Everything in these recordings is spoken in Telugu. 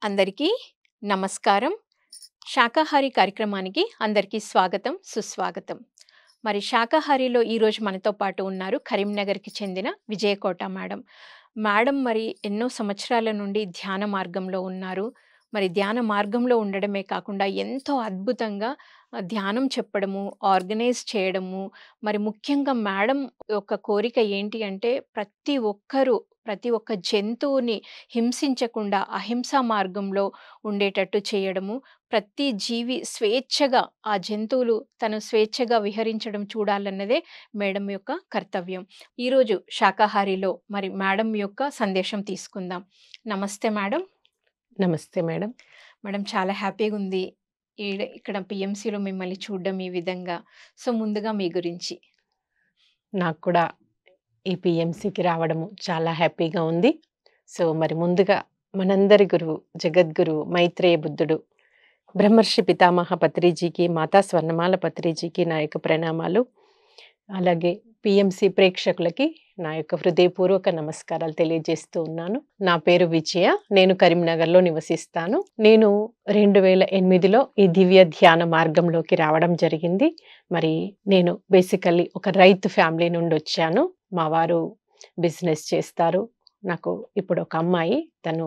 అందరికీ నమస్కారం. శాకాహారి కార్యక్రమానికి అందరికీ స్వాగతం, సుస్వాగతం. మరి శాకాహారిలో ఈరోజు మనతో పాటు ఉన్నారు కరీంనగర్‌కి చెందిన విజయకోట మేడం. మేడం మరి ఎన్నో సంవత్సరాల నుండి ధ్యాన మార్గంలో ఉన్నారు. మరి ధ్యాన మార్గంలో ఉండడమే కాకుండా ఎంతో అద్భుతంగా ధ్యానం చెప్పడము, ఆర్గనైజ్ చేయడము, మరి ముఖ్యంగా మేడం యొక్క కోరిక ఏంటి అంటే ప్రతి ఒక్క జంతువుని హింసించకుండా అహింసా మార్గంలో ఉండేటట్టు చేయడము. ప్రతి జీవి స్వేచ్ఛగా ఆ జంతువులు తను స్వేచ్ఛగా విహరించడం చూడాలన్నదే మేడం యొక్క కర్తవ్యం. ఈరోజు శాకాహారిలో మరి మేడం యొక్క సందేశం తీసుకుందాం. నమస్తే మేడం. నమస్తే మేడం. మేడం చాలా హ్యాపీగుంది. ఇక్కడ పిఎంసిలో మిమ్మల్ని చూడడం ఈ విధంగా. సో, ముందుగా మీ గురించి. నాకు కూడా ఈ పీఎంసీకి రావడము చాలా హ్యాపీగా ఉంది. సో, మరి ముందుగా మనందరి గురువు, జగద్గురువు మైత్రేయ బుద్ధుడు, బ్రహ్మర్షి పితామహ పత్రిజీకి, మాతా స్వర్ణమాల పత్రిజీకి నా యొక్క ప్రణామాలు. అలాగే పీఎంసీ ప్రేక్షకులకి నా యొక్క హృదయపూర్వక నమస్కారాలు తెలియజేస్తూ ఉన్నాను. నా పేరు విజయ. నేను కరీంనగర్‌లో నివసిస్తాను. నేను 2008లో ఈ దివ్య ధ్యాన మార్గంలోకి రావడం జరిగింది. మరి నేను బేసికల్లీ ఒక రైతు ఫ్యామిలీ నుండి వచ్చాను. మా వారు బిజినెస్ చేస్తారు. నాకు ఇప్పుడు ఒక అమ్మాయి, తను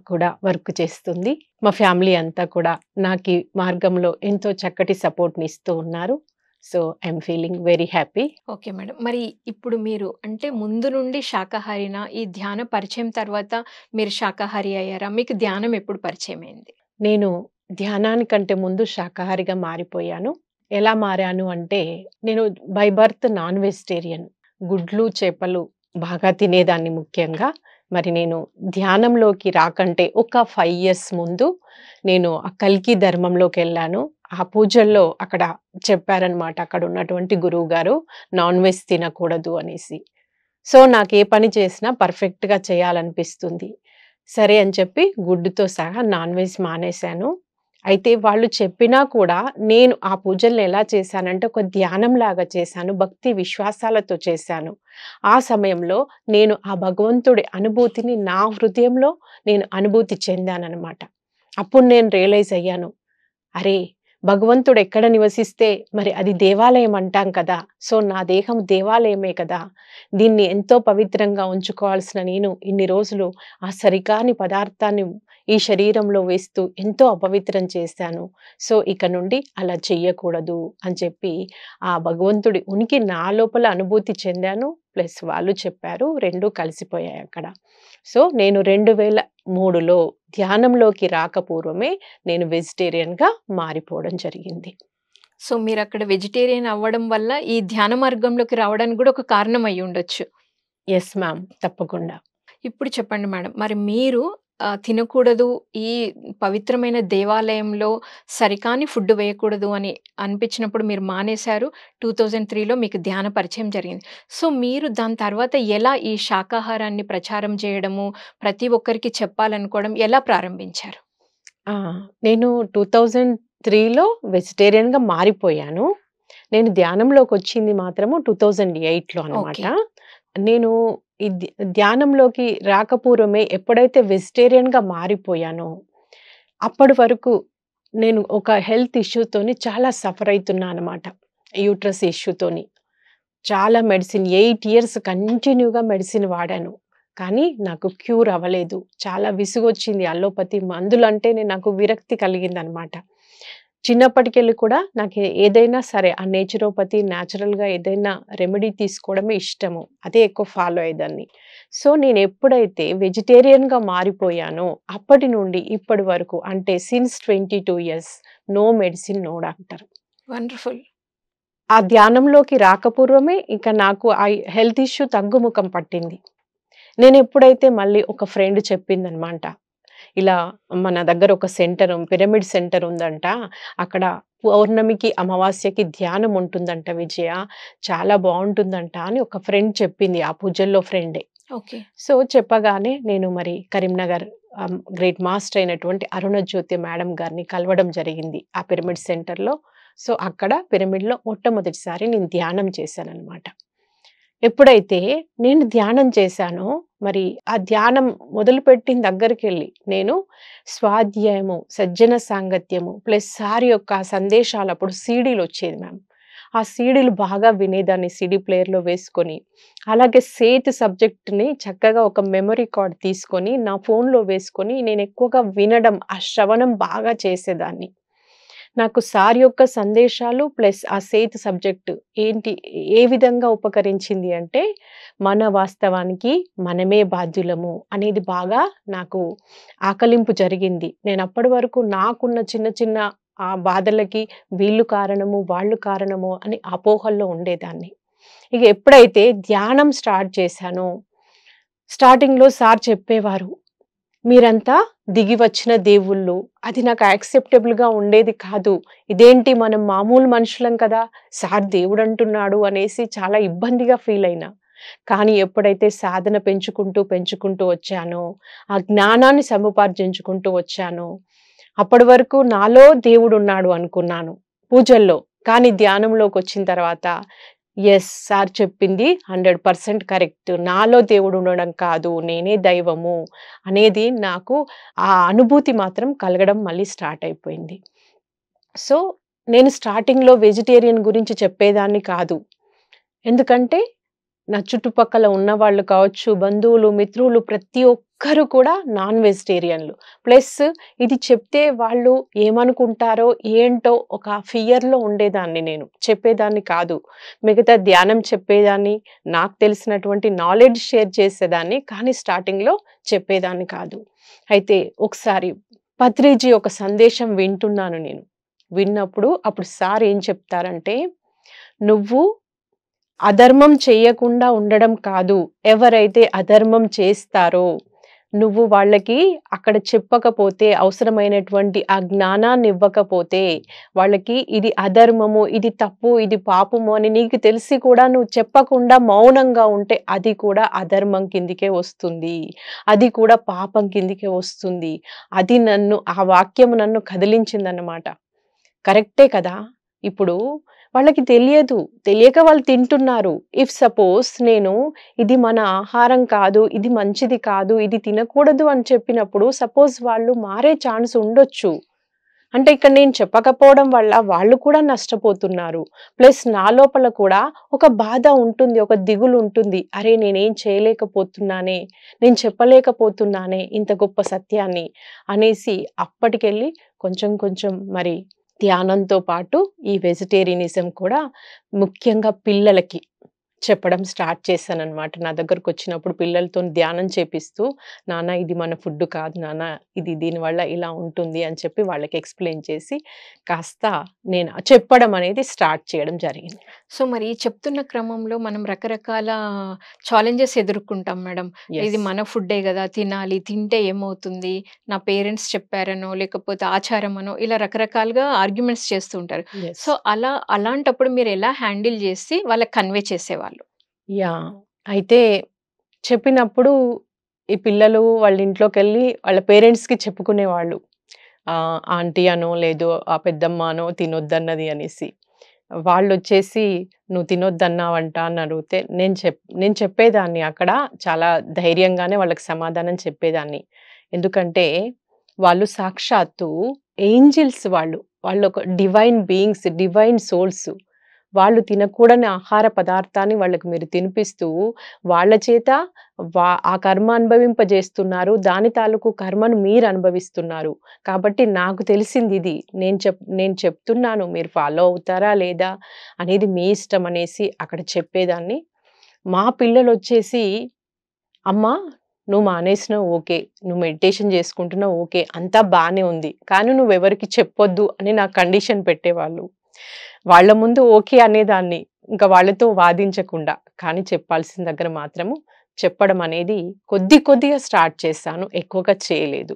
కూడా వర్క్ చేస్తుంది. మా ఫ్యామిలీ అంతా కూడా నాకు ఈ మార్గంలో ఎంతో చక్కటి సపోర్ట్‌ని ఇస్తూ ఉన్నారు. So, I'm feeling very happy. Okay madam. మరి ఇప్పుడు మీరు అంటే ముందు నుండి శాకాహారినా? ఈ ధ్యాన పరిచయం తర్వాత మీరు శాకాహారి అయ్యారా? మీకు ధ్యానం ఎప్పుడు పరిచయమైంది? నేను ధ్యానానికంటే ముందు శాకాహారిగా మారిపోయాను. ఎలా మారాను అంటే, నేను బై బర్త్ నాన్ వెజిటేరియన్. గుడ్లు, చేపలు బాగా తినేదాన్ని ముఖ్యంగా. మరి నేను ధ్యానంలోకి రాకంటే ఒక 5 ఇయర్స్ ముందు నేను ఆ కల్కి ధర్మంలోకెళ్ళాను. ఆ పూజల్లో అక్కడ చెప్పారనమాట. అక్కడ ఉన్నటువంటి గురువుగారు నాన్ వెజ్ తినకూడదు అనేసి. సో, నాకు ఏ పని చేసినా పర్ఫెక్ట్‌గా చేయాలనిపిస్తుంది. సరే అని చెప్పి గుడ్డుతో సహా నాన్ వెజ్ మానేశాను. అయితే వాళ్ళు చెప్పినా కూడా నేను ఆ పూజల్ని ఎలా చేశానంటే ఒక ధ్యానంలాగా చేశాను. భక్తి విశ్వాసాలతో చేశాను. ఆ సమయంలో నేను ఆ భగవంతుడి అనుభూతిని నా హృదయంలో నేను అనుభూతి చెందాననమాట. అప్పుడు నేను రియలైజ్ అయ్యాను. అరే! భగవంతుడు ఎక్కడ నివసిస్తే మరి అది దేవాలయం అంటాం కదా! సో, నా దేహం దేవాలయమే కదా! దీన్ని ఎంతో పవిత్రంగా ఉంచుకోవాల్సిన నేను ఇన్ని రోజులు ఆ సరికాని పదార్థాన్ని ఈ శరీరంలో వేస్తూ ఎంతో అపవిత్రం చేశాను. సో, ఇక నుండి అలా చెయ్యకూడదు అని చెప్పి ఆ భగవంతుడి ఉనికి నా లోపల అనుభూతి చెందాను. ప్లస్ వాళ్ళు చెప్పారు. 2 కలిసిపోయాయి అక్కడ. సో, నేను 2003లో ధ్యానంలోకి రాకపూర్వమే నేను వెజిటేరియన్‌గా మారిపోవడం జరిగింది. సో, మీరక్కడ వెజిటేరియన్ అవ్వడం వల్ల ఈ ధ్యాన మార్గంలోకి రావడానికి గూడా ఒక కారణం అయ్యుండొచ్చు. Yes ma'am. తప్పకుండా. ఇప్పుడు చెప్పండి మేడం. మరి మీరు తినకూడదు, ఈ పవిత్రమైన దేవాలయంలో సరికాని ఫుడ్ వేయకూడదు అని అనిపించినప్పుడు మీరు మానేశారు. 2003లో మీకు ధ్యాన పరిచయం జరిగింది. సో, మీరు దాని తర్వాత ఎలా ఈ శాకాహారాన్ని ప్రచారం చేయడము, ప్రతి ఒక్కరికి చెప్పాలనుకోవడం ఎలా ప్రారంభించారు? ఆ! నేను 2003లో వెజిటేరియన్‌గా మారిపోయాను. నేను ధ్యానంలోకొచ్చింది మాత్రము 2008లో అనమాట. ఓకే. నేను ఈ ధ్యానంలోకి రాకపూర్వమే ఎప్పుడైతే వెజిటేరియన్‌గా మారిపోయానో, అప్పటి వరకు నేను ఒక హెల్త్ ఇష్యూతోని చాలా సఫర్ అయితున్నా అనమాట. యూట్రస్ ఇష్యూతోని. చాలా మెడిసిన్ 8 ఇయర్స్ కంటిన్యూగా మెడిసిన్ వాడాను. కానీ నాకు క్యూర్ అవ్వలేదు. చాలా విసుగొచ్చింది. అలోపతి మందులంటేనే నాకు విరక్తి కలిగిందనమాట. చిన్నప్పటికెళ్ళి కూడా నాకు ఏదైనా సరే ఆ నేచురోపతి న్యాచురల్‌గా ఏదైనా రెమెడీ తీసుకోవడమే ఇష్టము. అదే ఎక్కువ ఫాలో అయ్యేదాన్ని. సో, నేను ఎప్పుడైతే వెజిటేరియన్‌గా మారిపోయానో అప్పటి నుండి ఇప్పటి వరకు అంటే since 22 years no medicine, no doctor. Wonderful. ఆ ధ్యానంలోకి రాకపూర్వమే ఇక నాకు ఆ హెల్త్ ఇష్యూ తగ్గుముఖం పట్టింది. నేనెప్పుడైతే మళ్ళీ ఒక ఫ్రెండ్ చెప్పిందనమాట. ఇలా మన దగ్గర ఒక సెంటర్ పిరమిడ్ సెంటర్ ఉందంట. అక్కడ పౌర్ణమికి, అమావాస్యకి ధ్యానం ఉంటుందంట విజయ. చాలా బావుంటుందంట అని ఒక ఫ్రెండ్ చెప్పింది. ఆ పూజల్లో ఫ్రెండే. ఓకే. సో, చెప్పగానే నేను మరి కరీంనగర్ గ్రేట్ మాస్టర్ అయినటువంటి అరుణజ్యోతి మేడం గారిని కలవడం జరిగింది. ఆ పిరమిడ్ సెంటర్‌లో. సో, అక్కడ పిరమిడ్‌లో మొట్టమొదటిసారి నేను ధ్యానం చేశాననమాట. ఎప్పుడైతే నేను ధ్యానం చేశానో, మరి ఆ ధ్యానం మొదలుపెట్టిన దగ్గరికెళ్ళి నేను స్వాధ్యాయము, సజ్జన సాంగత్యము ప్లస్ సార్ యొక్క సందేశాలు అప్పుడు సీడీలొచ్చేది మ్యామ్. ఆ సీడీలు బాగా వినేదాన్ని సీడీ ప్లేయర్‌లో వేసుకొని. అలాగే సేత్ సబ్జెక్ట్‌ని చక్కగా ఒక మెమరీ కార్డ్ తీసుకొని నా ఫోన్‌లో వేసుకొని నేను ఎక్కువగా వినడం, ఆ శ్రవణం బాగా చేసేదాన్ని. నాకు సార్ యొక్క సందేశాలు ప్లస్ ఆ సేత్ సబ్జెక్ట్ ఏంటి ఏ విధంగా ఉపకరించింది అంటే, మన వాస్తవానికి మనమే బాధ్యులము అనేది బాగా నాకు ఆకలింపు జరిగింది. నేనప్పటి వరకు నాకున్న చిన్న చిన్న బాధలకి వీళ్ళు కారణము, వాళ్ళు కారణము అని అపోహల్లో ఉండేదాన్ని. ఇక ఎప్పుడైతే ధ్యానం స్టార్ట్ చేశానో, స్టార్టింగ్‌లో సార్ చెప్పేవారు, "మీరంతా దిగి వచ్చిన దేవుళ్ళు." అది నాకు యాక్సెప్టబుల్‌గా ఉండేది కాదు. ఇదేంటి మనం మామూలు మనుషులం కదా! సార్ దేవుడంటున్నాడు అనేసి చాలా ఇబ్బందిగా ఫీలయినా. కానీ ఎప్పుడైతే సాధన పెంచుకుంటూ, పెంచుకుంటూ వచ్చానో, ఆ జ్ఞానాన్ని సముపార్జించుకుంటూ వచ్చానో, అప్పటి వరకు నాలో దేవుడున్నాడు అనుకున్నాను పూజల్లో. కానీ ధ్యానంలోకొచ్చిన తర్వాత యెస్. సార్ చెప్పింది 100% కరెక్ట్. నాలో దేవుడు ఉండడం కాదు, నేనే దైవము అనేది నాకు ఆ అనుభూతి మాత్రం కలగడం మళ్ళీ స్టార్ట్ అయిపోయింది. సో, నేను స్టార్టింగ్‌లో వెజిటేరియన్ గురించి చెప్పేదాన్ని కాదు. ఎందుకంటే నా చుట్టుపక్కల ఉన్నవాళ్ళు కావచ్చు, బంధువులు, మిత్రులు ప్రతి ఒక్కరు కూడా నాన్ వెజిటేరియన్‌లు. ప్లస్ ఇది చెప్తే వాళ్ళు ఏమనుకుంటారో, ఏంటో ఒక ఫియర్‌లో ఉండేదాన్ని నేను. చెప్పేదాన్ని కాదు. మిగతా ధ్యానం చెప్పేదాన్ని, నాకు తెలిసినటువంటి నాలెడ్జ్ షేర్ చేసేదాన్ని. కానీ స్టార్టింగ్‌లో చెప్పేదాన్ని కాదు. అయితే ఒకసారి పత్రిజీ ఒక సందేశం వింటున్నాను నేను. విన్నప్పుడు అప్పుడు సార్ ఏం చెప్తారంటే, "నువ్వు అధర్మం చెయ్యకుండా ఉండడం కాదు. ఎవరైతే అధర్మం చేస్తారో, నువ్వు వాళ్ళకి అక్కడ చెప్పకపోతే, అవసరమైనటువంటి ఆ జ్ఞానాన్ని ఇవ్వకపోతే, వాళ్ళకి ఇది అధర్మము, ఇది తప్పు, ఇది పాపము అని నీకు తెలిసి కూడా నువ్వు చెప్పకుండా మౌనంగా ఉంటే, అది కూడా అధర్మం కిందికే వస్తుంది. అది కూడా పాపం కిందికే వస్తుంది." అది ఆ వాక్యం నన్ను కదిలించిందన్నమాట. కరెక్టే కదా! ఇప్పుడు వాళ్ళకి తెలియదు. తెలియక వాళ్ళు తింటున్నారు. ఇఫ్ సపోజ్ నేను ఇది మన ఆహారం కాదు, ఇది మంచిది కాదు, ఇది తినకూడదు అని చెప్పినప్పుడు సపోజ్ వాళ్ళు మారే ఛాన్స్ ఉండొచ్చు. అంటే ఇక్కడ నేను చెప్పకపోవడం వల్ల వాళ్ళు కూడా నష్టపోతున్నారు. ప్లస్ నా లోపల కూడా ఒక బాధ ఉంటుంది. ఒక దిగులు ఉంటుంది. అరే! నేనేం చేయలేకపోతున్నానే, నేను చెప్పలేకపోతున్నానే ఇంత గొప్ప సత్యాన్ని అనేసి అప్పటికెళ్ళి కొంచెం కొంచెం మరి ధ్యానంతో పాటు ఈ వెజిటేరియనిజం కూడా ముఖ్యంగా పిల్లలకి చెప్పడం స్టార్ట్ చేశాననమాట. నా దగ్గరకొచ్చినప్పుడు పిల్లలతోని ధ్యానం చేపిస్తూ, నాన్న ఇది మన ఫుడ్ కాదు నాన్న, ఇది దీనివల్ల ఇలా ఉంటుంది అని చెప్పి వాళ్ళకి ఎక్స్‌ప్లెయిన్ చేసి, కాస్త నేను చెప్పడం అనేది స్టార్ట్ చేయడం జరిగింది. సో, మరి చెప్తున్న క్రమంలో మనం రకరకాల ఛాలెంజెస్ ఎదుర్కొంటాం మేడం. ఇది యెస్. మన ఫుడ్డే గదా! తినాలి. తింటే ఏమవుతుంది? నా పేరెంట్స్ చెప్పారనో, లేకపోతే ఆచారమనో ఇలా రకరకాలుగా ఆర్గ్యుమెంట్స్ చేస్తూ ఉంటారు. యెస్. సో, అలాంటప్పుడు మీరెలా హ్యాండిల్ జేసి వాళ్ళకి కన్వే చేసేవాళ్ళు? యాహ్! అయితే చెప్పినప్పుడు ఈ పిల్లలు వాళ్ళ ఇంట్లోకెళ్ళి వాళ్ళ పేరెంట్స్‌కి చెప్పుకునేవాళ్ళు. ఆంటీ అనో, లేదు ఆ పెద్దమ్మ అనో తినొద్దన్నది అనేసి. వాళ్ళొచ్చేసి "నువ్వు తినొద్దన్నావంట" అని అడిగితే నేను చెప్పేదాన్ని అక్కడ చాలా ధైర్యంగానే వాళ్ళకి సమాధానం చెప్పేదాన్ని. ఎందుకంటే వాళ్ళు సాక్షాత్తు ఏంజెల్స్ వాళ్ళు. వాళ్ళొక డివైన్ బీయింగ్స్, డివైన్ సోల్స్. వాళ్ళు తినకూడని ఆహార పదార్థాన్ని వాళ్ళకి మీరు తినిపిస్తూ, వాళ్ళ చేత ఆ కర్మ అనుభవింపజేస్తున్నారు. దాని తాలూకు కర్మను మీరు అనుభవిస్తున్నారు. కాబట్టి నాకు తెలిసిందిది. నేను చెప్తున్నాను. మీరు ఫాలో అవుతారా లేదా అనేది మీ ఇష్టం అనేసి అక్కడ చెప్పేదాన్ని. మా పిల్లలొచ్చేసి, "అమ్మా నువ్వు మానేసినావు ఓకే. నువ్వు మెడిటేషన్ చేసుకుంటున్నావు ఓకే. అంతా బానే ఉంది. కానీ నువ్వెవరికీ చెప్పొద్దు" అని నాకు కండిషన్ పెట్టేవాళ్ళు. వాళ్ళ ముందు ఓకే అనేదాన్ని. ఇంక వాళ్ళతో వాదించకుండా. కానీ చెప్పాల్సిన దగ్గర మాత్రము చెప్పడం అనేది కొద్ది కొద్దిగా స్టార్ట్ చేశాను. ఎక్కువగా చేయలేదు.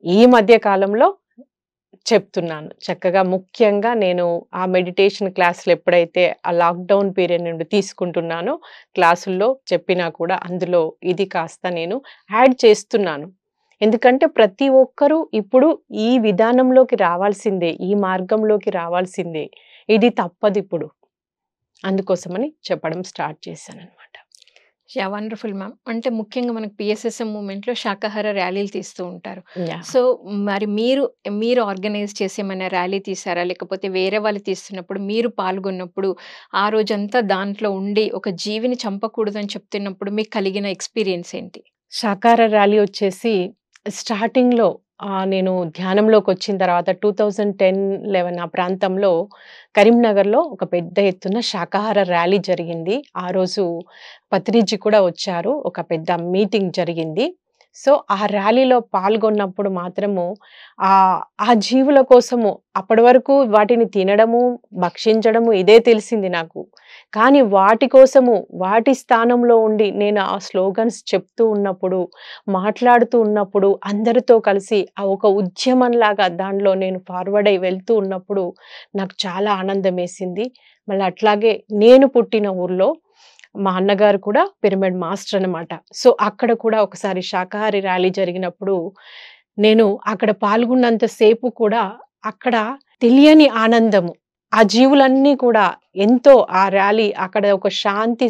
ఈ మధ్య కాలంలో చెప్తున్నాను. చక్కగా ముఖ్యంగా నేను ఆ మెడిటేషన్ క్లాసులు ఎప్పుడైతే ఆ లాక్‌డౌన్ పీరియడ్ నుండి తీసుకుంటున్నానో, క్లాసుల్లో చెప్పినా కూడా అందులో ఇది కాస్త నేను యాడ్ చేస్తున్నాను. ఎందుకంటే ప్రతి ఒక్కరూ ఇప్పుడు ఈ విధానంలోకి రావాల్సిందే. ఈ మార్గంలోకి రావాల్సిందే. ఇది తప్పదిప్పుడు. అందుకోసమని చెప్పడం స్టార్ట్ చేశాననమాట. యాహ్! Wonderful ma'am. అంటే ముఖ్యంగా మనకు పీఎస్ఎస్ఎం మూవ్‌మెంట్‌లో శాకాహార ర్యాలీలు తీస్తూ ఉంటారు. యాహ్! సో, మరి మీరు ఆర్గనైజ్ చేసి ఏమైనా ర్యాలీ తీసారా? లేకపోతే వేరే వాళ్ళు తీస్తున్నప్పుడు మీరు పాల్గొన్నప్పుడు, ఆ రోజంతా దాంట్లో ఉండి ఒక జీవిని చంపకూడదని చెప్తున్నప్పుడు మీకు కలిగిన ఎక్స్‌పీరియన్స్ ఏంటి? శాకాహార ర్యాలీ వచ్చేసి స్టార్టింగ్‌లో నేను ధ్యానంలోకొచ్చిన తర్వాత 2010, 11 ఆ ప్రాంతంలో కరీంనగర్‌లో ఒక పెద్ద ఎత్తున శాకాహార ర్యాలీ జరిగింది. ఆ రోజు పత్రిజీ కూడా వచ్చారు. ఒక పెద్ద మీటింగ్ జరిగింది. సో, ఆ ర్యాలీలో పాల్గొన్నప్పుడు మాత్రము ఆ జీవుల కోసము అప్పటి వరకు వాటిని తినడము, భక్షించడము ఇదే తెలిసింది నాకు. కానీ వాటి కోసము, వాటి స్థానంలో ఉండి నేను ఆ స్లోగన్స్ చెప్తూ ఉన్నప్పుడు, మాట్లాడుతూ ఉన్నప్పుడు, అందరితో కలిసి ఒక ఉద్యమంలాగా దానిలో నేను ఫార్వర్డ్ అయ్యి వెళ్తూ ఉన్నప్పుడు నాకు చాలా ఆనందమేసింది. మళ్ళీ అట్లాగే నేను పుట్టిన ఊర్లో మా అన్నగారు కూడా పిరమిడ్ మాస్టర్ అన్నమాట. సో, అక్కడ కూడా ఒకసారి శాకాహారి ర్యాలీ జరిగినప్పుడు నేను అక్కడ పాల్గొన్నంత సేపు కూడా అక్కడ తెలియని ఆనందము. ఆ జీవులన్నీ కూడా ఎంతో ఆ ర్యాలీ అక్కడ ఒక శాంతి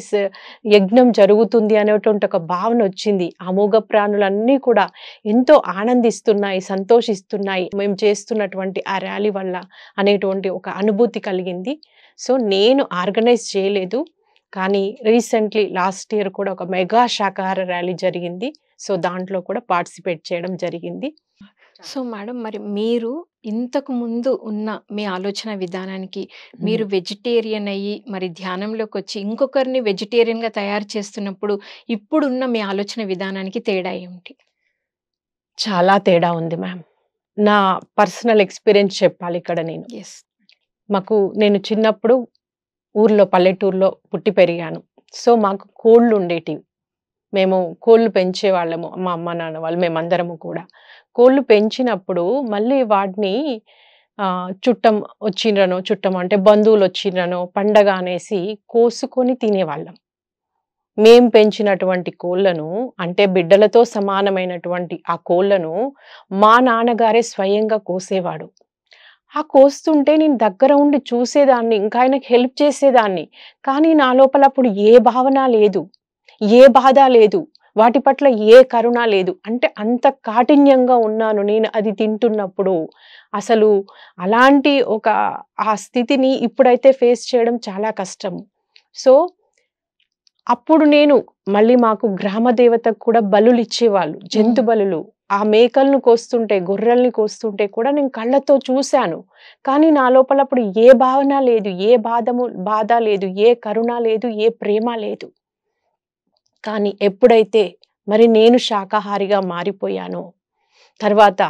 యజ్ఞం జరుగుతుంది అనేటువంటి ఒక భావన వచ్చింది. ఆ మూగ ప్రాణులన్నీ కూడా ఎంతో ఆనందిస్తున్నాయి, సంతోషిస్తున్నాయి. మేము చేస్తున్నటువంటి ఆ ర్యాలీ వల్ల అనేటువంటి ఒక అనుభూతి కలిగింది. సో, నేను ఆర్గనైజ్ చేయలేదు. కానీ రీసెంట్‌లీ లాస్ట్ ఇయర్ కూడా ఒక మెగా శాకాహార ర్యాలీ జరిగింది. సో, దాంట్లో కూడా పార్టిసిపేట్ చేయడం జరిగింది. సో, మేడం మరి మీరు ఇంతకు ముందు ఉన్న మీ ఆలోచన విధానానికి మీరు వెజిటేరియన్ అయ్యి మరి ధ్యానంలోకొచ్చి ఇంకొకరిని వెజిటేరియన్‌గా తయారు చేస్తున్నప్పుడు ఇప్పుడున్న మీ ఆలోచన విధానానికి తేడా ఏమిటి? చాలా తేడా ఉంది మ్యామ్. నా పర్సనల్ ఎక్స్‌పీరియన్స్ చెప్పాలిక్కడ నేను. యెస్. నేను చిన్నప్పుడు ఊర్లో పల్లెటూరులో పుట్టి పెరిగాను. సో, మాకు కోళ్ళుండేటివి. మేము కోళ్ళు పెంచేవాళ్ళము. మా అమ్మ, నాన్న వాళ్ళు మేమందరము కూడా. కోళ్ళు పెంచినప్పుడు మళ్ళీ వాటిని చుట్టం వచ్చిండ్రనో, చుట్టం అంటే బంధువులొచ్చిండ్రనో, పండగ అనేసి కోసుకొని తినేవాళ్ళం. మేం పెంచినటువంటి కోళ్ళను అంటే బిడ్డలతో సమానమైనటువంటి ఆ కోళ్ళను మా నాన్నగారే స్వయంగా కోసేవాడు. ఆ కోస్తుంటే నేను దగ్గర ఉండి చూసేదాన్ని. ఇంకా ఆయనకి హెల్ప్ చేసేదాన్ని. కానీ నా లోపల అప్పుడు ఏ భావన లేదు. ఏ బాధ లేదు. వాటి పట్ల ఏ కరుణ లేదు. అంటే అంత కాఠిన్యంగా ఉన్నాను నేను అది తింటున్నప్పుడు. అసలు అలాంటి ఆ స్థితిని ఇప్పుడైతే ఫేస్ చేయడం చాలా కష్టం. సో, అప్పుడు నేను మళ్ళీ మాకు గ్రామ దేవతకు కూడా బలులిచ్చేవాళ్ళు. జంతు బలులు. ఆ మేకలను కోస్తుంటే, గొర్రెల్ని కోస్తుంటే కూడా నేను కళ్ళతో చూశాను. కానీ నా లోపల అప్పుడు ఏ భావన లేదు. ఏ బాధ లేదు. ఏ కరుణ లేదు. ఏ ప్రేమ లేదు. కానీ ఎప్పుడైతే మరి నేను శాకాహారిగా మారిపోయానో, తర్వాత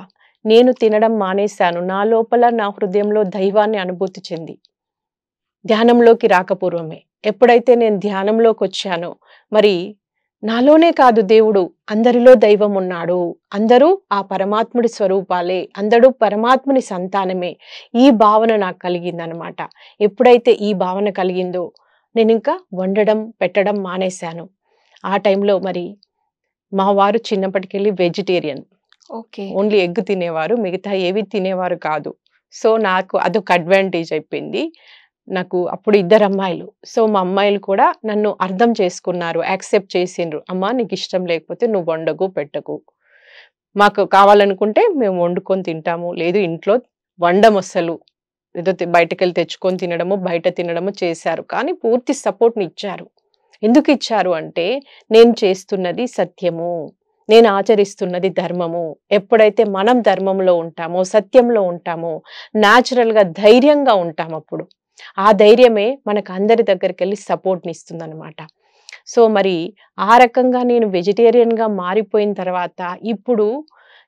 నేను తినడం మానేశాను. నా లోపల నా హృదయంలో దైవాన్ని అనుభూతి చెంది. ధ్యానంలోకి రాకపూర్వమే. ఎప్పుడైతే నేను ధ్యానంలోకొచ్చానో, మరి నాలోనే కాదు దేవుడు, అందరిలో దైవం ఉన్నాడు. అందరూ ఆ పరమాత్ముడి స్వరూపాలే. అందరూ పరమాత్ముని సంతానమే. ఈ భావన నాకు కలిగిందనమాట. ఎప్పుడైతే ఈ భావన కలిగిందో, నేనింకా వండడం, పెట్టడం మానేశాను. ఆ టైంలో మరి మా వారు చిన్నప్పటికెళ్ళి వెజిటేరియన్. ఓకే. ఓన్లీ ఎగ్ తినేవారు. మిగతా ఏవి తినేవారు కాదు. సో, నాకు అదొక అడ్వాంటేజ్ అయిపోయింది. నాకు అప్పుడు ఇద్దరు అమ్మాయిలు. సో, మా అమ్మాయిలు కూడా నన్ను అర్థం చేసుకున్నారు. యాక్సెప్ట్ చేసిండ్రు. "అమ్మా నీకిష్టం లేకపోతే నువ్వు వండకు, పెట్టకు. మాకు కావాలనుకుంటే మేము వండుకొని తింటాము. లేదు ఇంట్లో వండమస్సలు. ఏదో బయటకెళ్ళి తెచ్చుకొని తినడము, బయట తినడము" చేశారు. కానీ పూర్తి సపోర్ట్‌నిచ్చారు. ఎందుకిచ్చారు అంటే, నేను చేస్తున్నది సత్యము. నేను ఆచరిస్తున్నది ధర్మము. ఎప్పుడైతే మనం ధర్మంలో ఉంటామో, సత్యంలో ఉంటామో, న్యాచురల్‌గా ధైర్యంగా ఉంటామప్పుడు. ఆ ధైర్యమే మనకు అందరి దగ్గరికెళ్ళి సపోర్ట్‌నిస్తుందనమాట. సో, మరి ఆ రకంగా నేను వెజిటేరియన్‌గా మారిపోయిన తర్వాత ఇప్పుడు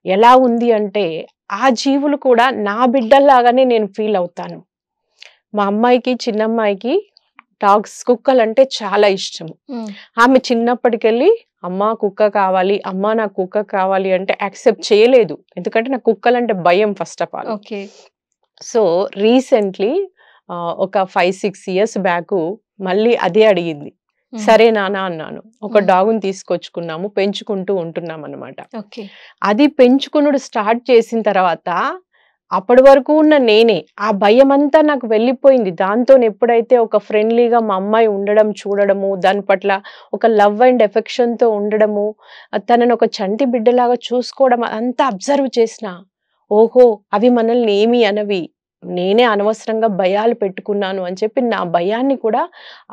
ఎలా ఉంది అంటే, ఆ జీవులు కూడా నా బిడ్డల్లాగానే నేను ఫీల్ అవుతాను. మా అమ్మాయికి, చిన్నమ్మాయికి కుక్కలంటే చాలా ఇష్టము. ఆమె చిన్నప్పటికెళ్ళి అమ్మ కుక్క కావాలి, అమ్మ నాకు కుక్క కావాలి అంటే యాక్సెప్ట్ చేయలేదు. ఎందుకంటే నాకు కుక్కలంటే భయం first of all. Okay. So, recently ఒక 5, 6 ఇయర్స్ బ్యాకు మళ్ళీ అదే అడిగింది. సరే నాన్న అన్నాను. ఒక డాగ్‌ని తీసుకొచ్చుకున్నాము. పెంచుకుంటూ ఉంటున్నామనమాట. ఓకే. అది పెంచుకునుడు స్టార్ట్ చేసిన తర్వాత అప్పటి వరకు ఉన్న నేనే. ఆ భయమంతా నాకు వెళ్ళిపోయింది. దాంతోని ఎప్పుడైతే ఒక ఫ్రెండ్లీగా మా అమ్మాయి ఉండడం చూడడము, దాని పట్ల ఒక లవ్ అండ్ ఎఫెక్షన్‌తో ఉండడము, తనని ఒక చంటి బిడ్డలాగా చూసుకోవడం అంతా అబ్జర్వ్ చేసినా. ఓహో! అవి మనల్ని ఏమి అనవి. నేనే అనవసరంగా భయాలు పెట్టుకున్నాను అని చెప్పి నా భయాన్ని కూడా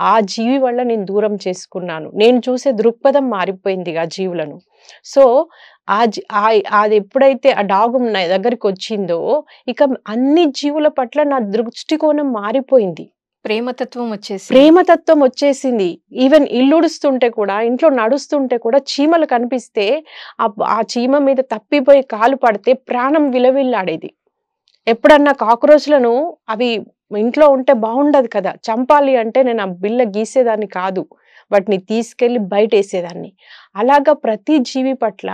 ఆ జీవి వల్ల నేను దూరం చేసుకున్నాను. నేను చూసే దృక్పథం మారిపోయింది ఆ జీవులను. సో, అది ఎప్పుడైతే ఆ డాగ్ నా దగ్గరికొచ్చిందో, ఇక అన్ని జీవుల పట్ల నా దృష్టికోణం మారిపోయింది. ప్రేమతత్వం వచ్చేసింది. ప్రేమతత్వం వచ్చేసింది. ఈవెన్ ఇల్లుడుస్తుంటే కూడా, ఇంట్లో నడుస్తుంటే కూడా చీమలు కనిపిస్తే ఆ చీమ మీద తప్పిపోయి కాలు పడితే ప్రాణం విలవిల్లాడేది. ఎప్పుడన్నా కాక్రోచ్‌లను అవి ఇంట్లో ఉంటే బావుండదు కదా! చంపాలి అంటే నేను ఆ బిల్ల గీసేదాన్ని కాదు. వాటిని తీసుకెళ్ళి బయటేసేదాన్ని. అలాగా ప్రతి జీవి పట్ల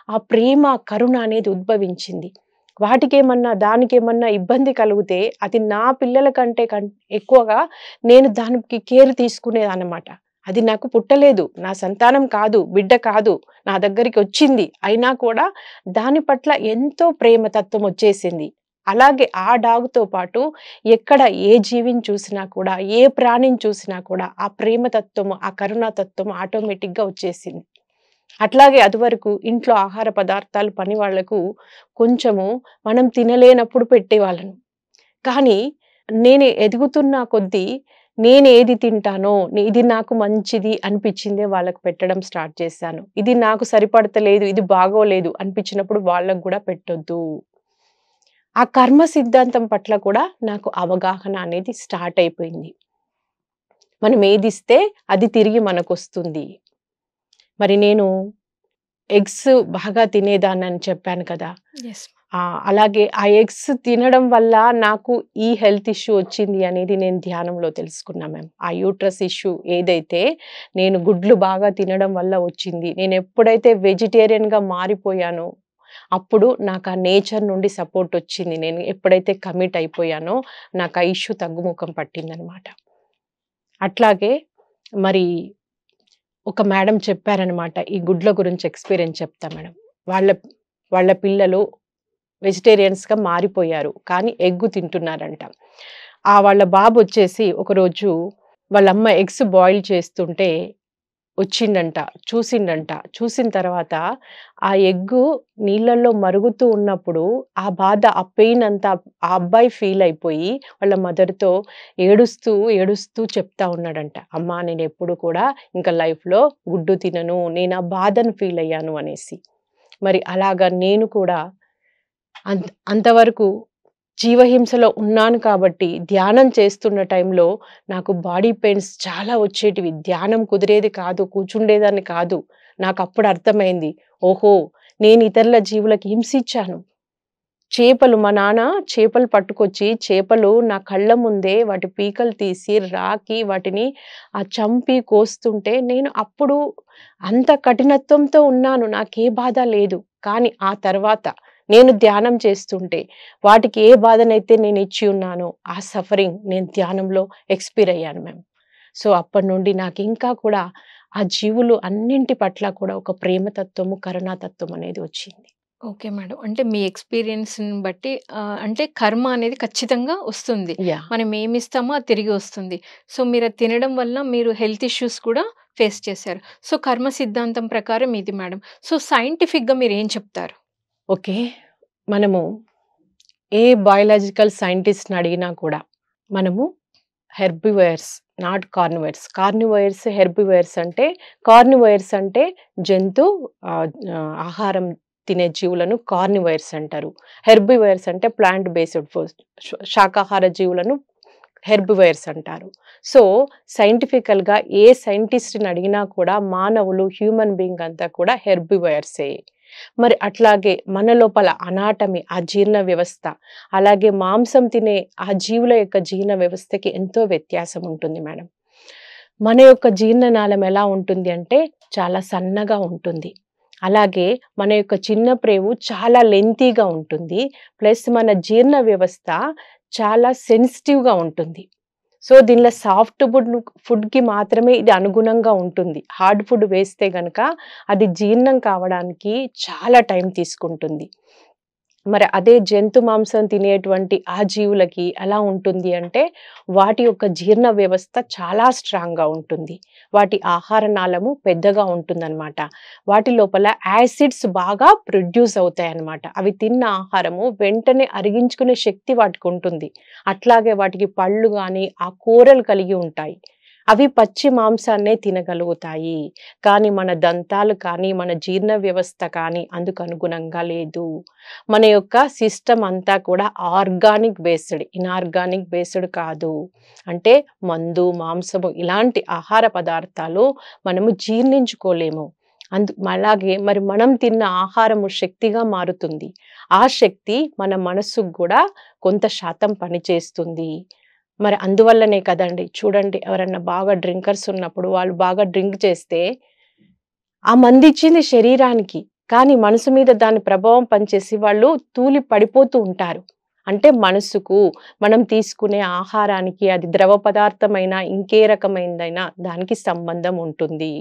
ఆ ప్రేమ, కరుణ అనేది ఉద్భవించింది. దానికేమన్నా ఇబ్బంది కలిగితే అది నా పిల్లల కంటే ఎక్కువగా నేను దానికి కేర్ తీసుకునేదాన్నమాట. అది నాకు పుట్టలేదు. నా సంతానం కాదు, బిడ్డ కాదు. నా దగ్గరికొచ్చింది. అయినా కూడా దాని పట్ల ఎంతో ప్రేమతత్వం వచ్చేసింది. అలాగే ఆ డాగ్‌తో పాటు ఎక్కడ ఏ జీవిని చూసినా కూడా, ఏ ప్రాణిని చూసినా కూడా ఆ ప్రేమతత్వము, ఆ కరుణాతత్వం ఆటోమేటిక్‌గా వచ్చేసింది. అట్లాగే అదివరకు ఇంట్లో ఆహార పదార్థాలు పని వాళ్ళకు కొంచెము మనం తినలేనప్పుడు పెట్టేవాళ్ళను. కానీ నేను ఎదుగుతున్న కొద్దీ నేనేది తింటానో, ఇది నాకు మంచిది అనిపిచ్చిందే వాళ్ళకి పెట్టడం స్టార్ట్ చేశాను. ఇది నాకు సరిపడతలేదు, ఇది బాగోలేదు అనిపించినప్పుడు వాళ్ళకి గూడా పెట్టొద్దు. ఆ కర్మ సిద్ధాంతం పట్ల కూడా నాకు అవగాహన అనేది స్టార్ట్ అయిపోయింది. మనం ఏదిస్తే అది తిరిగి మనకొస్తుంది. మరి నేను ఎగ్స్ బాగా తినేదాన్నని చెప్పాను కదా! యెస్. అలాగే ఆ ఎగ్స్ తినడం వల్ల నాకు ఈ హెల్త్ ఇష్యూ వచ్చింది అనేది నేను ధ్యానంలో తెలుసుకున్నా మ్యామ్. ఆ యూట్రస్ ఇష్యూ ఏదైతే నేను గుడ్లు బాగా తినడం వల్ల వచ్చింది. నేను ఎప్పుడైతే వెజిటేరియన్‌గా మారిపోయానో, అప్పుడు నాకు ఆ నేచర్ నుండి సపోర్ట్ వచ్చింది. నేను ఎప్పుడైతే కమిట్ అయిపోయానో, నాకు ఆ ఇష్యూ తగ్గుముఖం పట్టిందనమాట. అట్లాగే మరి ఒక మేడం చెప్పారనమాట. ఈ గుడ్ల గురించి ఎక్స్‌పీరియన్స్ చెప్తా మేడం. వాళ్ళ వాళ్ళ పిల్లలు వెజిటేరియన్స్‌గా మారిపోయారు. కానీ ఎగ్గు తింటున్నారంట. వాళ్ళ బాబొచ్చేసి ఒకరోజు వాళ్ళమ్మ ఎగ్స్ బాయిల్ చేస్తుంటే వచ్చిండంట. చూసిండంట. చూసిన తర్వాత ఆ ఎగ్గు నీళ్ళల్లో మరుగుతూ ఉన్నప్పుడు ఆ బాధ, ఆ పెయిన్ అంతా ఆ అబ్బాయి ఫీల్ అయిపోయి వాళ్ళ మదర్‌తో ఏడుస్తూ, ఏడుస్తూ చెప్తా ఉన్నాడంట. అమ్మా నేనెప్పుడు కూడా ఇంక లైఫ్‌లో గుడ్డు తినను. నేను ఆ బాధను ఫీల్ అయ్యాను అనేసి. మరి అలాగా నేను కూడా అంతవరకు జీవహింసలో ఉన్నాను కాబట్టి ధ్యానం చేస్తున్న టైంలో నాకు బాడీ పెయిన్స్ చాలా వచ్చేటివి. ధ్యానం కుదిరేది కాదు. కూర్చుండేదాన్ని కాదు. నాకప్పుడు అర్థమైంది. ఓహో! నేను ఇతరుల జీవులకి హింసించాను. మా నాన్న చేపలు పట్టుకొచ్చి, చేపలు నా కళ్ళ ముందే వాటి పీకలు తీసి, రాకి వాటిని చంపి కోస్తుంటే నేను అప్పుడు అంత కఠినత్వంతో ఉన్నాను. నాకే బాధ లేదు. కానీ ఆ తర్వాత నేను ధ్యానం చేస్తుంటే వాటికి ఏ బాధనైతే నేను ఇచ్చి ఉన్నానో ఆ సఫరింగ్ నేను ధ్యానంలో అయ్యాను మ్యామ్. సో, అప్పటి నుండి నాకింకా కూడా ఆ జీవులు అన్నింటి పట్ల కూడా ఒక ప్రేమతత్వము, కరుణాతత్వం అనేది వచ్చింది. Okay madam. అంటే మీ ఎక్స్‌పీరియన్స్‌ని బట్టి అంటే కర్మ అనేది ఖచ్చితంగా వస్తుంది. యాహ్! మనం ఏమిస్తామో అది తిరిగి వస్తుంది. సో, మీరది తినడం వల్ల మీరు హెల్త్ ఇష్యూస్ కూడా ఫేస్ చేశారు. సో, కర్మ సిద్ధాంతం ప్రకారం ఇది మేడం. సో, సైంటిఫిక్‌గా మీరేం చెప్తారు? ఓకే. మనము ఏ బయోలాజికల్ సైంటిస్ట్‌ని అడిగినా కూడా మనము హెర్బివైర్స్, నాట్ కార్నివైర్స్. కార్నివైర్స్ అంటే జంతు ఆహారం తినే జీవులను కార్నివైర్స్ అంటారు. హెర్బివైర్స్ అంటే ప్లాంట్ బేస్డ్ ఫుడ్, శాకాహార జీవులను హెర్బివైర్స్ అంటారు. సో, సైంటిఫికల్‌గా ఏ సైంటిస్ట్‌ని అడిగినా కూడా మానవులు, హ్యూమన్ బీయింగ్ అంతా కూడా హెర్బివైర్సే. మరి అట్లాగే మన లోపల అనాటమీ, ఆ జీర్ణ వ్యవస్థ, అలాగే మాంసం తినే ఆ జీవుల యొక్క జీర్ణ వ్యవస్థకి ఎంతో వ్యత్యాసం ఉంటుంది మేడం. మన యొక్క జీర్ణనాళం ఎలా ఉంటుంది అంటే చాలా సన్నగా ఉంటుంది. అలాగే మన యొక్క చిన్న ప్రేవు చాలా లెంతీగా ఉంటుంది. ప్లస్ మన జీర్ణ వ్యవస్థ చాలా సెన్సిటివ్‌గా ఉంటుంది. సో, దీనిలో సాఫ్ట్ ఫుడ్‌కి మాత్రమే ఇది అనుగుణంగా ఉంటుంది. హార్డ్ ఫుడ్ వేస్తే గనక అది జీర్ణం కావడానికి చాలా టైం తీసుకుంటుంది. మరి అదే జంతు మాంసం తినేటువంటి ఆ జీవులకి ఎలా ఉంటుంది అంటే, వాటి యొక్క జీర్ణ వ్యవస్థ చాలా స్ట్రాంగ్‌గా ఉంటుంది. వాటి ఆహార నాళము పెద్దగా ఉంటుందనమాట. వాటి లోపల యాసిడ్స్ బాగా ప్రొడ్యూస్ అవుతాయన్నమాట. అవి తిన్న ఆహారము వెంటనే అరిగించుకునే శక్తి వాటికుంటుంది. అట్లాగే వాటికి పళ్ళు గాని, ఆ కూరలు కలిగి ఉంటాయి. అవి పచ్చి మాంసాన్నే తినగలుగుతాయి. కానీ మన దంతాలు కానీ, మన జీర్ణ వ్యవస్థ కానీ అందుకు అనుగుణంగా లేదు. మన యొక్క సిస్టమ్ అంతా కూడా ఆర్గానిక్ బేస్డ్, ఇనార్గానిక్ బేస్డ్ కాదు. అంటే మందు, మాంసము ఇలాంటి ఆహార పదార్థాలు మనము జీర్ణించుకోలేము. అలాగే మరి మనం తిన్న ఆహారము శక్తిగా మారుతుంది. ఆ శక్తి మన మనస్సుకు గూడా కొంత శాతం పనిచేస్తుంది. మరి అందువల్లనే కదండీ! చూడండి, ఎవరన్నా బాగా డ్రింకర్స్ ఉన్నప్పుడు వాళ్ళు బాగా డ్రింక్ చేస్తే, ఆ మందిచ్చింది శరీరానికి. కానీ మనసు మీద దాని ప్రభావం పనిచేసి వాళ్ళు తూలి పడిపోతూ ఉంటారు. అంటే మనసుకు, మనం తీసుకునే ఆహారానికి, అది ద్రవ పదార్థమైనా, ఇంకే రకమైనదైనా దానికి సంబంధం ఉంటుంది.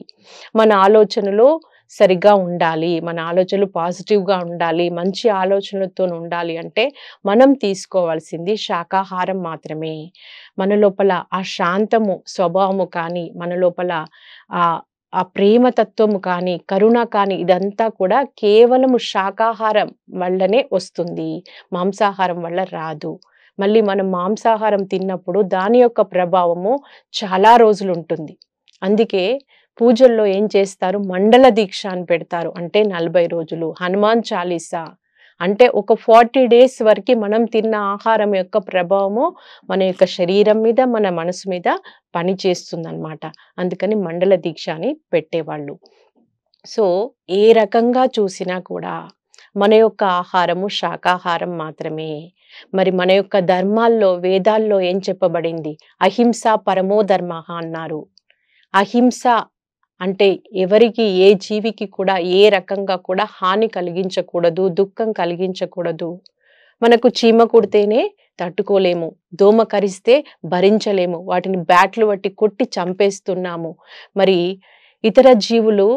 మన ఆలోచనలు సరిగ్గా ఉండాలి. మన ఆలోచనలు పాజిటివ్‌గా ఉండాలి. మంచి ఆలోచనలతోని ఉండాలి అంటే, మనం తీసుకోవాల్సింది శాకాహారం మాత్రమే. మన లోపల ఆ శాంతము స్వభావము కానీ, మన లోపల ఆహ్, ఆ ప్రేమ తత్వము కానీ, కరుణ కానీ ఇదంతా కూడా కేవలము శాకాహారం వల్లనే వస్తుంది. మాంసాహారం వల్ల రాదు. మళ్ళీ మనం మాంసాహారం తిన్నప్పుడు దాని యొక్క ప్రభావము చాలా రోజులుంటుంది. అందుకే పూజల్లో ఏం చేస్తారు? మండల దీక్ష అని పెడతారు. అంటే 40 రోజులు. హనుమాన్ చాలీసా అంటే ఒక 40 డేస్ వరకి మనం తిన్న ఆహారం యొక్క ప్రభావము మన యొక్క శరీరం మీద, మన మనసు మీద పనిచేస్తుందనమాట. అందుకని మండల దీక్ష అని పెట్టేవాళ్ళు. సో, ఏ రకంగా చూసినా కూడా మన యొక్క ఆహారము శాకాహారం మాత్రమే. మరి మన యొక్క ధర్మాల్లో, వేదాల్లో ఏం చెప్పబడింది? అహింస పరమో ధర్మః అన్నారు. అహింస అంటే ఎవరికి, ఏ జీవికి కూడా ఏ రకంగా కూడా హాని కలిగించకూడదు, దుఃఖం కలిగించకూడదు. మనకు చీమ కుడితేనే తట్టుకోలేము. దోమ కరిస్తే భరించలేము. వాటిని బ్యాట్లు పట్టి కొట్టి చంపేస్తున్నాము. మరి ఇతర జీవులు